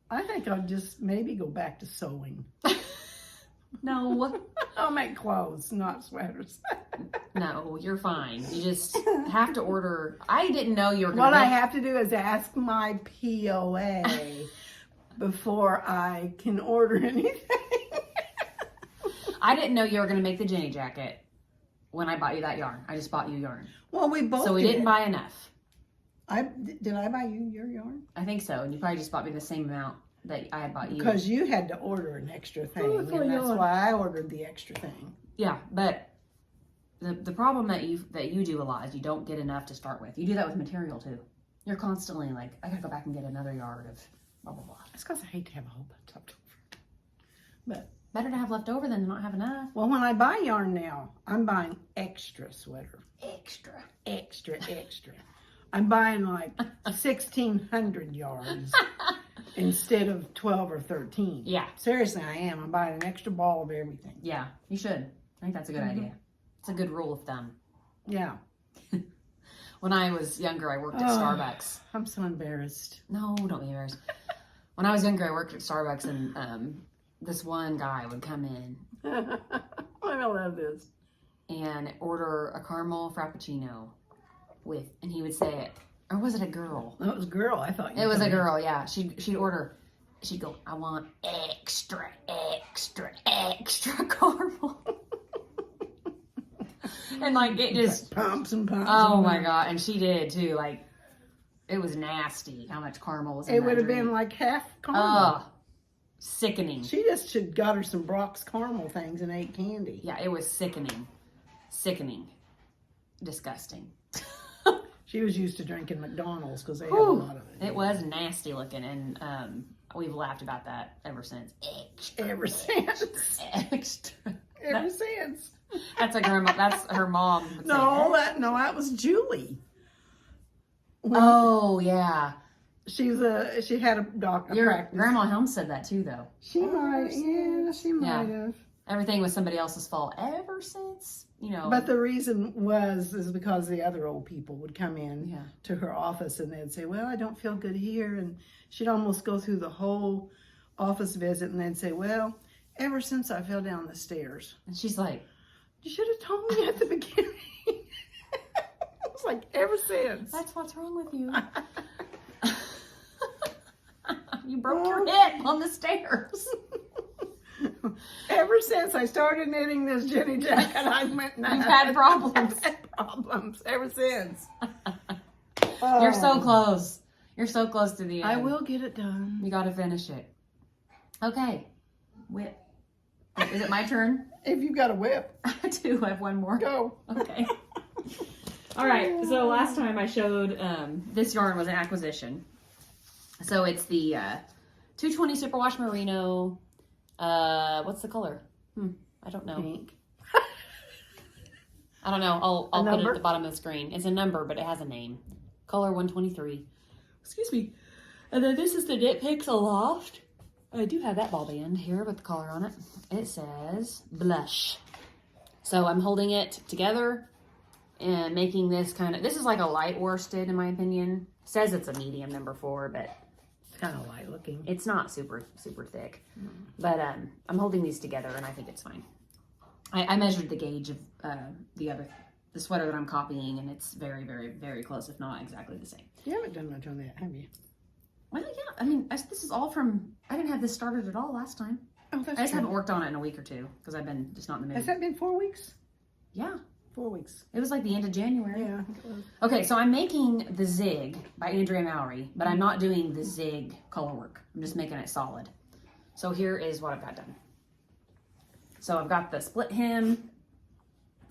I think I'll just maybe go back to sewing. No. I'll make clothes, not sweaters. No, you're fine. You just have to order. I didn't know you were going What I have to do is ask my POA before I can order anything. I didn't know you were going to make the Jenny jacket when I bought you that yarn. I just bought you yarn. Well, we both So we didn't buy enough. Did I buy you your yarn? I think so. And you probably just bought me the same amount that I had bought you. Because you had to order an extra thing, Oh, and that's why I ordered the extra thing. Yeah, but the problem that you do a lot is you don't get enough to start with. You do that with material too. You're constantly like, I gotta go back and get another yard of blah blah blah. That's because I hate to have a whole bunch left over. But Better to have left over than to not have enough. well, when I buy yarn now, I'm buying extra sweater, Extra. extra. I'm buying like 1,600 yards instead of 12 or 13. Yeah. Seriously, I am. I'm buying an extra ball of everything. Yeah, you should. I think that's a good idea. It's a good rule of thumb. Yeah. When I was younger, I worked at Starbucks. I'm so embarrassed. No, don't be embarrassed. When I was younger, I worked at Starbucks, and this one guy would come in I love this. and order a caramel frappuccino and he would say it, or was it a girl? That was a girl. I thought It was a girl, yeah. She'd go, I want extra caramel. And like it just pumps and pumps. oh and my pumps. god, and she did too. Like it was nasty how much caramel was in It that would have drink. been like half caramel. Oh, sickening. She just should got her some Brock's caramel things and ate candy. Yeah, it was sickening. Disgusting. She was used to drinking McDonald's because they have a Whew. lot of it. It was nasty looking, and we've laughed about that ever since. Ever since. Extra. Ever since. That's that's her mom. Would say that was Julie. Oh yeah. She had a doctor Your practice. grandma Helms said that too, though. She might have. Everything was somebody else's fault ever since, But the reason is because the other old people would come in Yeah. to her office and they'd say, well, I don't feel good here. And she'd almost go through the whole office visit and they'd say, well, ever since I fell down the stairs. And she's like, You should have told me at the beginning. It's like, ever since. that's what's wrong with you. You broke your hip on the stairs. Ever since I started knitting this Jenny jacket, I went and You've had problems. I've had problems ever since. You're so close. You're so close to the end. I will get it done. You got to finish it. Okay. Whip. Is it my turn? If you've got a whip, I do. I have one more. go. Okay. All right. So last time I showed this yarn was an acquisition. So it's the 220 Superwash Merino. What's the color? I don't know. Pink. I don't know. I'll put it number? at the bottom of the screen. It's a number, but it has a name. Color 123. Excuse me. And then this is the Knit Picks Aloft. I do have that ball band here with the collar on it. It says Blush. So I'm holding it together and making this this is like a light worsted in my opinion. It says it's a medium number 4, but It's kind of light looking. it's not super thick. But I'm holding these together and I think it's fine. I measured the gauge of the sweater that I'm copying, and it's very, very, very close, if not exactly the same. You haven't done much on that, have you? Well, yeah. I mean, this is all from. I didn't have this started at all last time. Oh, that's I just true. haven't worked on it in a week or two because I've been just not in the mood. Has that been 4 weeks? Yeah, 4 weeks. it was like the end of January. Yeah, I think it was. Okay, so I'm making the Zig by Andrea Mowry, but I'm not doing the Zig color work. I'm just making it solid. So here is what I've got done. So I've got the split hem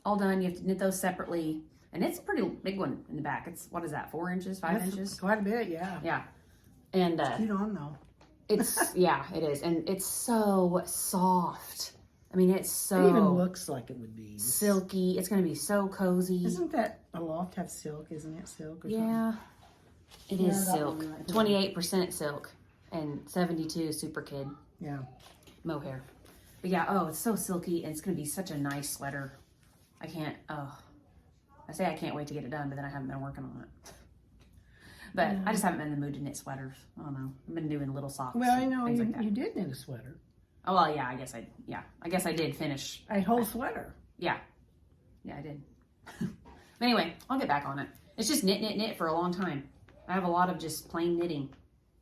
all done. You have to knit those separately. And it's a pretty big one in the back. It's, what is that, 4 inches, 5 That's inches? quite a bit, yeah. Yeah. And It's cute on, though. it's, yeah, it is. And it's so soft. I mean, it's so... It even looks like it would be. Silky. It's going to be so cozy. Isn't that a loft have silk? Isn't it silk or Yeah. It Yeah, is that silk. one right there. 28% silk. And 72 super kid Yeah. mohair. But yeah, oh, it's so silky. And it's going to be such a nice sweater. I can't... Oh. I say I can't wait to get it done, but then I haven't been working on it. But I just haven't been in the mood to knit sweaters. I don't know. I've been doing little socks. Well, and you know, things like that. you did knit a sweater. Oh well, yeah. I guess I did finish. A whole sweater. Yeah, I did. But anyway, I'll get back on it. It's just knit for a long time. I have a lot of just plain knitting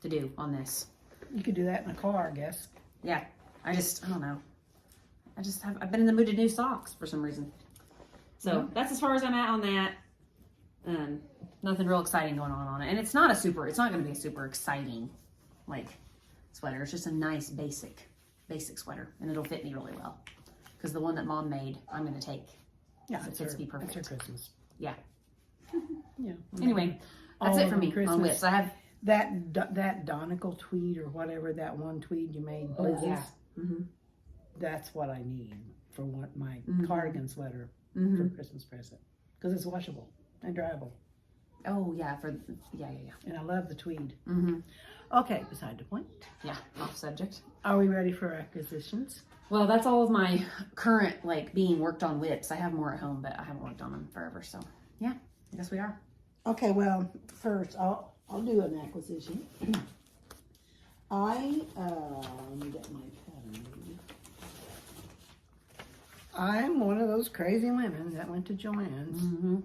to do on this. You could do that in a car, I guess. Yeah, I don't know. I've been in the mood to do socks for some reason. So that's as far as I'm at on that. Nothing real exciting going on it. And it's not going to be a super exciting, like, sweater. It's just a nice basic sweater. And it'll fit me really well. Because the one that Mom made, I'm going to take. Yeah, it fits me perfect. It's her Christmas. Yeah. Yeah. Anyway, that's it for me on whips. I have that Donical tweed or whatever, that one tweed you made, blizzes. yeah. Mm-hmm. That's what I need for my cardigan sweater for a Christmas present. Because it's washable and dryable. Oh, yeah. Yeah. And I love the tweed. Mm-hmm. Okay, beside the point. Yeah, off subject. Are we ready for acquisitions? Well, that's all of my current, like, being worked on whips. I have more at home, but I haven't worked on them forever. So, yeah, I guess we are. Okay, well, first, I'll do an acquisition. Let me get my pattern. I'm one of those crazy women that went to Joann's. Mm-hmm.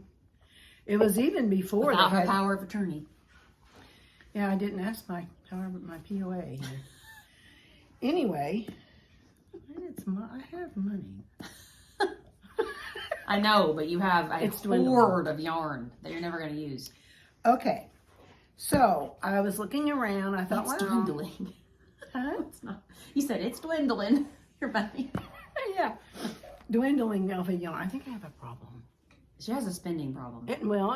It was even before Without they her had... power of attorney. Yeah, I didn't ask my POA here. Anyway, I have money. I know, but you have a It's hoard of yarn that you're never going to use. Okay, so I was looking around. I thought, It's dwindling. Huh? It's not. You said it's dwindling. Your money. Yeah, dwindling of a yarn. I think I have a problem. She has a spending problem.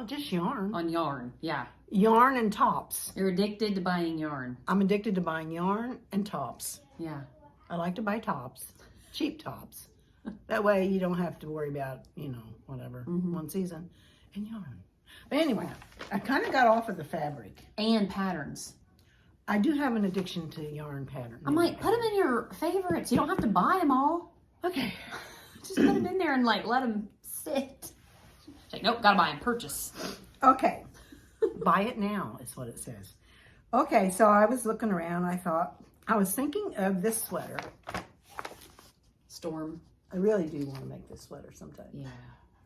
Just yarn. On yarn, yeah. Yarn and tops. You're addicted to buying yarn. I'm addicted to buying yarn and tops. Yeah. I like to buy tops, cheap tops. That way you don't have to worry about, whatever, one season. And yarn. But anyway, I kind of got off of the fabric. And patterns. I do have an addiction to yarn patterns. I'm like, put them in your favorites. You don't have to buy them all. Okay. Just put them in there and, like, let them sit. She's like, nope, gotta buy them. Purchase. Okay. Buy it now is what it says. Okay, so I was looking around. I was thinking of this sweater. Storm. I really do want to make this sweater sometime. Yeah.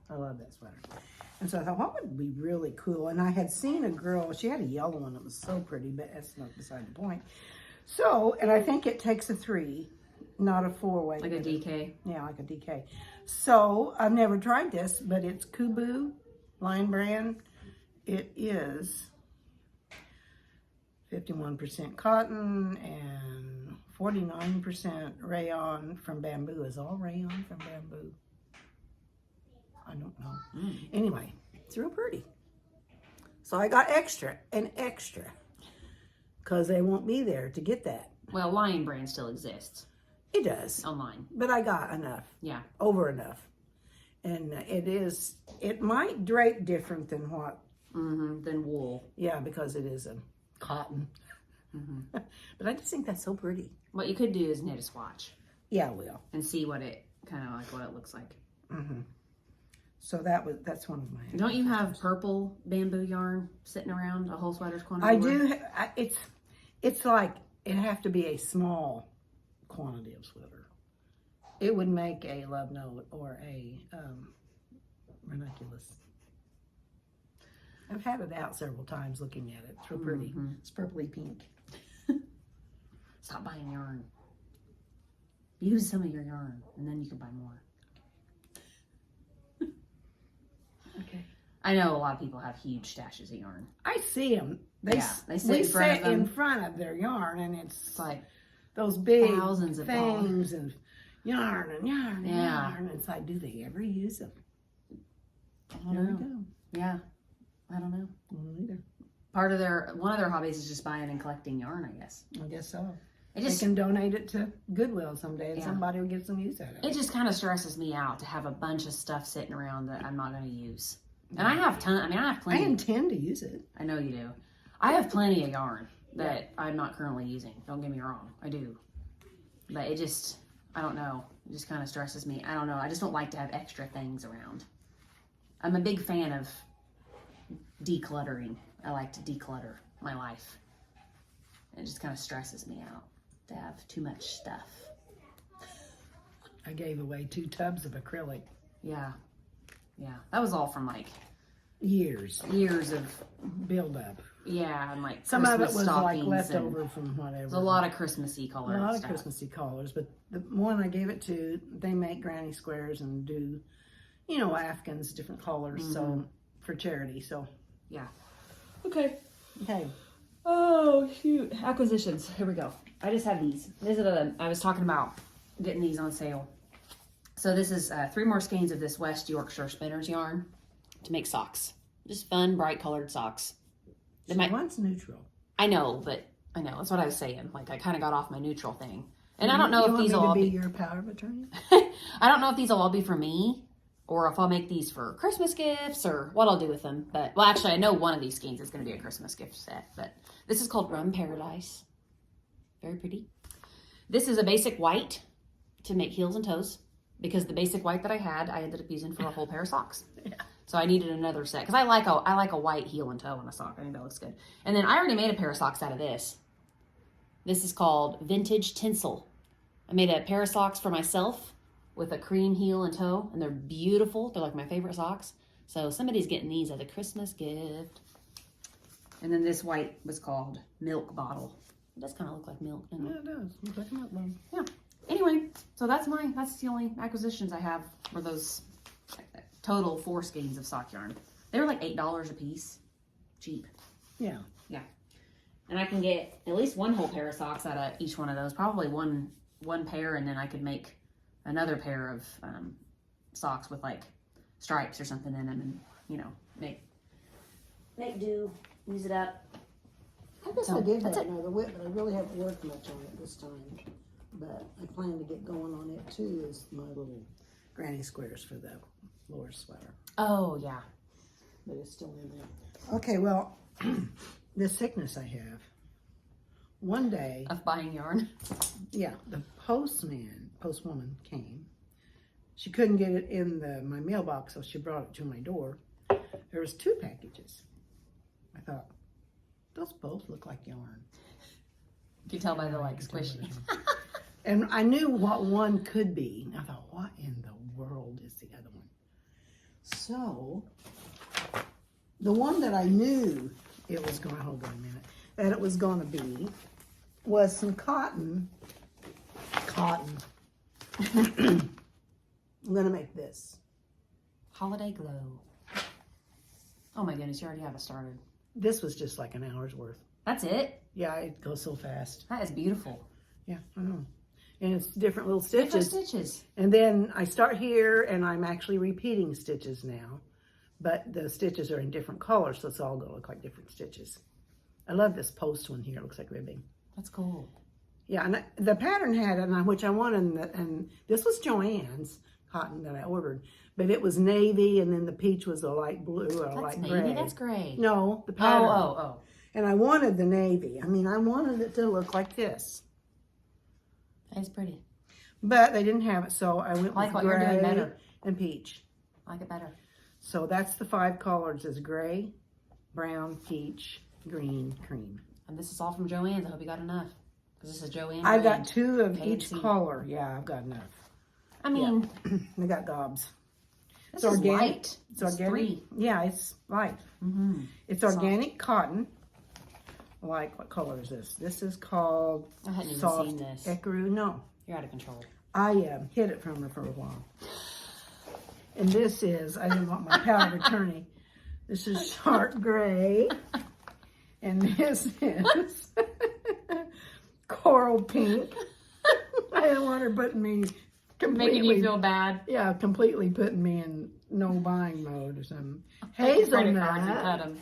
I love that sweater. And so I thought, what would be really cool? And I had seen a girl, she had a yellow one that was so pretty, but that's not beside the point. So, and I think it takes a 3, not a 4-way. Like a DK. Yeah, like a DK. So, I've never tried this, but it's Kubu line brand. It is 51% cotton and 49% rayon from bamboo. Is all rayon from bamboo? I don't know. Anyway, it's real pretty. So I got extra and extra because they won't be there to get that. Well, Lion Brand still exists. It does. Online. But I got enough. Yeah. Over enough. And it might drape different than what. Than wool. Yeah, because it is a cotton. But I just think that's so pretty. What you could do is knit a swatch. Yeah, I will. And see what it looks like. So that's one of my. Don't you have purple bamboo yarn sitting around a whole sweater's quantity? I do. It's like it have to be a small quantity of sweater. It would make a love note or a ranunculus. I've had it out several times looking at it. It's real pretty. It's purpley pink. Stop buying yarn. Use some of your yarn, and then you can buy more. Okay. I know a lot of people have huge stashes of yarn. I see them. They sit in front of their yarn, and it's like those big thousands of things and yarn and yarn and Yeah. yarn. It's like, do they ever use them? I There don't we know. go. Yeah. I don't know. Either. One of their hobbies is just buying and collecting yarn, I guess. I guess so. It just, They can donate it to Goodwill someday, and Yeah. somebody will get some use out of it. it just kind of stresses me out to have a bunch of stuff sitting around that I'm not going to use. And I have I have I plenty. intend to use it. I know you do. I have plenty of yarn that I'm not currently using. Don't get me wrong. I do. But it just, I don't know. It just kind of stresses me. I don't know. I just don't like to have extra things around. I'm a big fan of decluttering. I like to declutter my life. It just kind of stresses me out to have too much stuff. I gave away 2 tubs of acrylic. Yeah. Yeah. That was all from like Years of, build up. yeah, and like Some of it Christmas was like stockings leftover and from whatever. there's a lot of Christmassy A color lot of stuff. Christmassy colors, but the one I gave it to, they make granny squares and do, you know, Afghans, different colors, so for charity. So Yeah. Okay. okay, Oh, shoot. Acquisitions. Here we go. I just have these. I was talking about getting these on sale. So this is 3 more skeins of this West Yorkshire Spinners yarn to make socks. Just fun, bright colored socks. so one's neutral. I know, but I know. That's what I was saying. Like, I kind of got off my neutral thing. And I don't know if these will all be be... your power of attorney. I don't know if these will all be for me or if I'll make these for Christmas gifts or what I'll do with them. But, well, actually, I know one of these skeins is going to be a Christmas gift set. But this is called Rum Paradise. Very pretty. This is a basic white to make heels and toes because the basic white that I had, I ended up using for a whole pair of socks. Yeah. So I needed another set because I like a white heel and toe on a sock. I think that looks good. And then I already made a pair of socks out of this. This is called Vintage Tinsel. I made a pair of socks for myself with a cream heel and toe, and they're beautiful. They're like my favorite socks. So somebody's getting these as a Christmas gift. And then this white was called Milk Bottle. It does kind of look like milk, doesn't Yeah, it? it does. Looks like a milk bottle. Yeah. Anyway, so that's the only acquisitions I have for those total 4 skeins of sock yarn. They were like $8 a piece. Cheap. Yeah. Yeah. And I can get at least one whole pair of socks out of each one of those. Probably one pair, and then I could make another pair of socks with like stripes or something in them, and you know, make do, use it up. I guess So, I did that's have it. another whip, but I really haven't worked much on it this time. But I plan to get going on it too, is my little granny squares for the lower sweater. Oh yeah. But it's still in there. Okay, well, the sickness I have. One day, Of buying yarn. yeah, the postwoman came. She couldn't get it in my mailbox, so she brought it to my door. There was 2 packages. I thought, those both look like yarn. You can tell by the like I could tell by squishy. the- And I knew what one could be. I thought, what in the world is the other one? So, the one that I knew it was going to, hold on a minute, that it was going to be was some cotton. I'm going to make this. Holiday Glow. Oh my goodness, you already have it started. This was just like an hour's worth. That's it? Yeah, it goes so fast. That is beautiful. Yeah, I know. And it's different little Different stitches. stitches. And then I start here, and I'm actually repeating stitches now. But the stitches are in different colors, so it's all going to look like different stitches. I love this post one here. It looks like ribbing. That's cool. Yeah, and the pattern had it, which I wanted, and this was Joann's cotton that I ordered. But it was navy, and then the peach was a light blue or a That's light navy. gray. That's gray. No, the pattern. Oh. And I wanted the navy. I mean, I wanted it to look like this. That's pretty. But they didn't have it, so I went Like with what you're doing gray better. and peach. I like it better. So that's the 5 colors: is gray, brown, peach, green, cream. And this is all from Joann's. I hope you got enough. Because this is Joann. I got brand. 2 of K and each C. color. Yeah, I've got enough. I mean, I got gobs. this It's is organic. light. It's organic. 3. Yeah, it's light. Mm-hmm. It's organic cotton. Like, what color is this? This is called I hadn't even soft seen this. ecru. No, You're out of control. I hid it from her for a while. And this is, I didn't want my power of attorney. This is sharp gray. And this is coral pink. I didn't want her putting me Making you feel bad. Yeah, completely putting me in no buying mode or something. Take your credit cards and Hazelnut. cut 'em.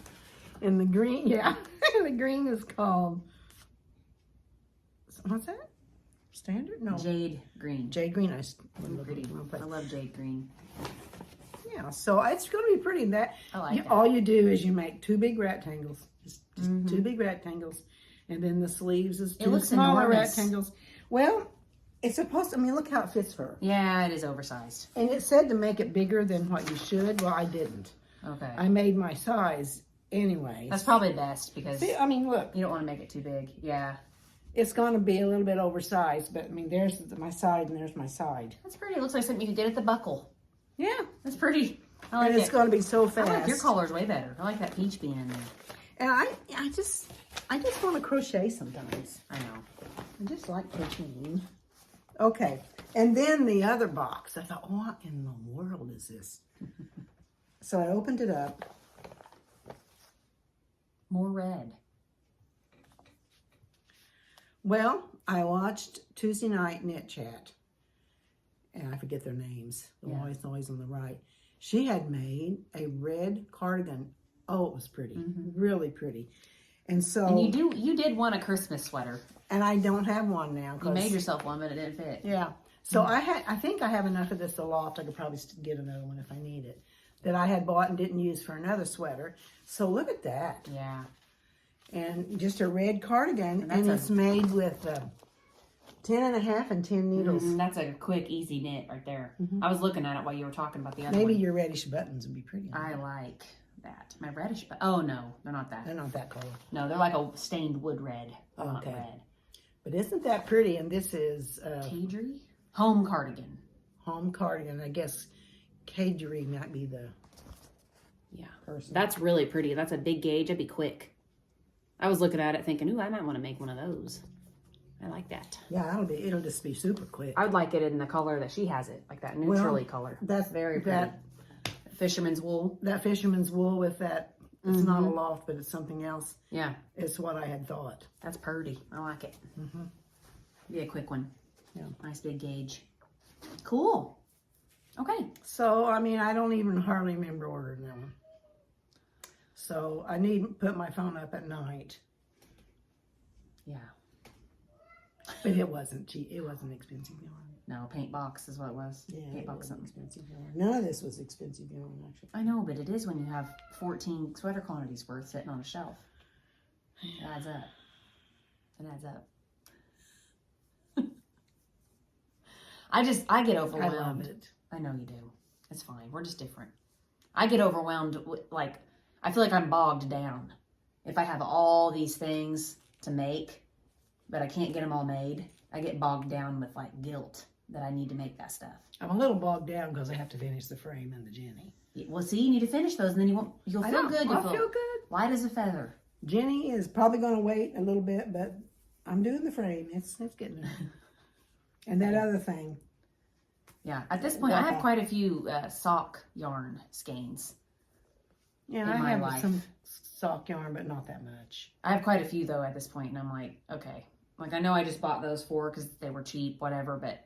And the green, yeah. The green is called, what's that? Standard? No. Jade green. Jade green. Pretty. I love jade green. Yeah, so it's going to be pretty. That, I like that. All you do is you make 2 big rectangles. Just 2 big rectangles. And then the sleeves is 2 smaller rectangles. Well, it's supposed to, I mean, look how it fits her. Yeah, it is oversized. And it said to make it bigger than what you should. Well, I didn't. Okay. I made my size anyway. That's probably best because See, I mean, look. you don't want to make it too big. Yeah. It's going to be a little bit oversized, but I mean, there's my side and there's my side. That's pretty. It looks like something you could get at the buckle. Yeah. That's pretty. I like And it's going to be so fast. I like your color's way better. I like that peach being in there. And I just want to crochet sometimes. I know. I just like crocheting. Okay. And then the other box. I thought, what in the world is this? So I opened it up. More red. Well, I watched Tuesday Night Knit Chat. And I forget their names. The Yeah. one always on the right. She had made a red cardigan. Oh, it was pretty. Really pretty. And so... And you did want a Christmas sweater. And I don't have one now. You made yourself one, but it didn't fit. Yeah. So I think I have enough of this aloft. I could probably get another one if I need it. That I had bought and didn't use for another sweater. So look at that. Yeah. And just a red cardigan. And it's made with 10.5 and 10 needles. That's a quick, easy knit right there. I was looking at it while you were talking about the other Maybe one. your reddish buttons would be pretty. I like that. My reddish, oh no, they're not that. They're not that color. No, they're like a stained wood red. Not Okay. red. But isn't that pretty? And this is Cadry? Home cardigan. home cardigan. I guess Cadry might be the person. That's really pretty. That's a big gauge. That'd be quick. I was looking at it thinking, ooh, I might want to make one of those. I like that. Yeah, it'll just be super quick. I would like it in the color that she has it, like that neutrally color. That's very pretty. Fisherman's wool. That fisherman's wool with that, it's not a loft, but it's something else. Yeah. It's what I had thought. That's pretty. I like it. Be a quick one. Yeah. Nice big gauge. Cool. Okay. So, I mean, I don't even hardly remember ordering that one. So, I need to put my phone up at night. Yeah. But it wasn't cheap. It wasn't expensive yarn. No, paint box is what it was. Yeah, paint it box wasn't something. expensive yarn. None of this was expensive yarn, actually. I know, but it is when you have 14 sweater quantities worth sitting on a shelf. It adds up. It adds up. I get overwhelmed. I love it. I know you do. It's fine. We're just different. I get overwhelmed. Like, I feel like I'm bogged down. If I have all these things to make, but I can't get them all made, I get bogged down with, like, guilt that I need to make that stuff. I'm a little bogged down because I have to finish the frame and the Jenny. Well, see, you need to finish those, and then you'll feel good. I'll feel good. Light as a feather. Jenny is probably going to wait a little bit, but I'm doing the frame. It's getting there. And that other thing. Yeah, at this point, I have quite a few sock yarn skeins. Yeah, in I my have life. some sock yarn, but not that much. I have quite a few, though, at this point, and I'm like, okay. Like, I know I just bought those because they were cheap, whatever, but,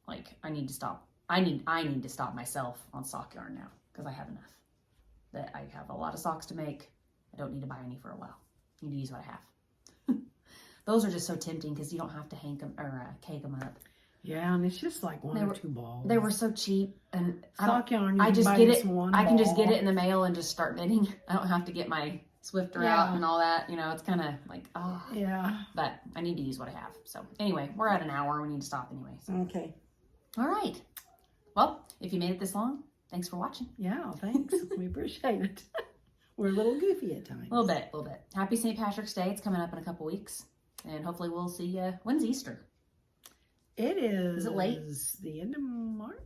like, I need to stop. I need to stop myself on sock yarn now because I have enough. That I have a lot of socks to make. I don't need to buy any for a while. I need to use what I have. Those are just so tempting because you don't have to hang them or cake them up. Yeah, and it's just like one or two balls. They were so cheap, and sock yarn. I just get it. I can just ball. get it in the mail and just start knitting. I don't have to get my Swifter out and all that. You know, it's kind of like, oh. Yeah. But I need to use what I have. So anyway, we're at an hour. We need to stop anyway. So. Okay. All right. Well, if you made it this long, thanks for watching. Yeah, thanks. We appreciate it. We're a little goofy at times. A little bit. Happy St. Patrick's Day. It's coming up in a couple weeks. And hopefully we'll see you. When's Easter? It is. Is it late? The end of March?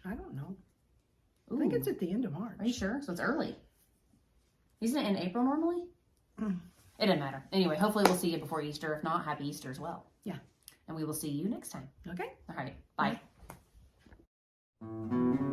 I don't know. Ooh. I think it's at the end of March. Are you sure? So it's early. Isn't it in April normally? It doesn't matter. Anyway, hopefully we'll see you before Easter. If not, happy Easter as well. Yeah. And we will see you next time. Okay. All right. Bye. Bye.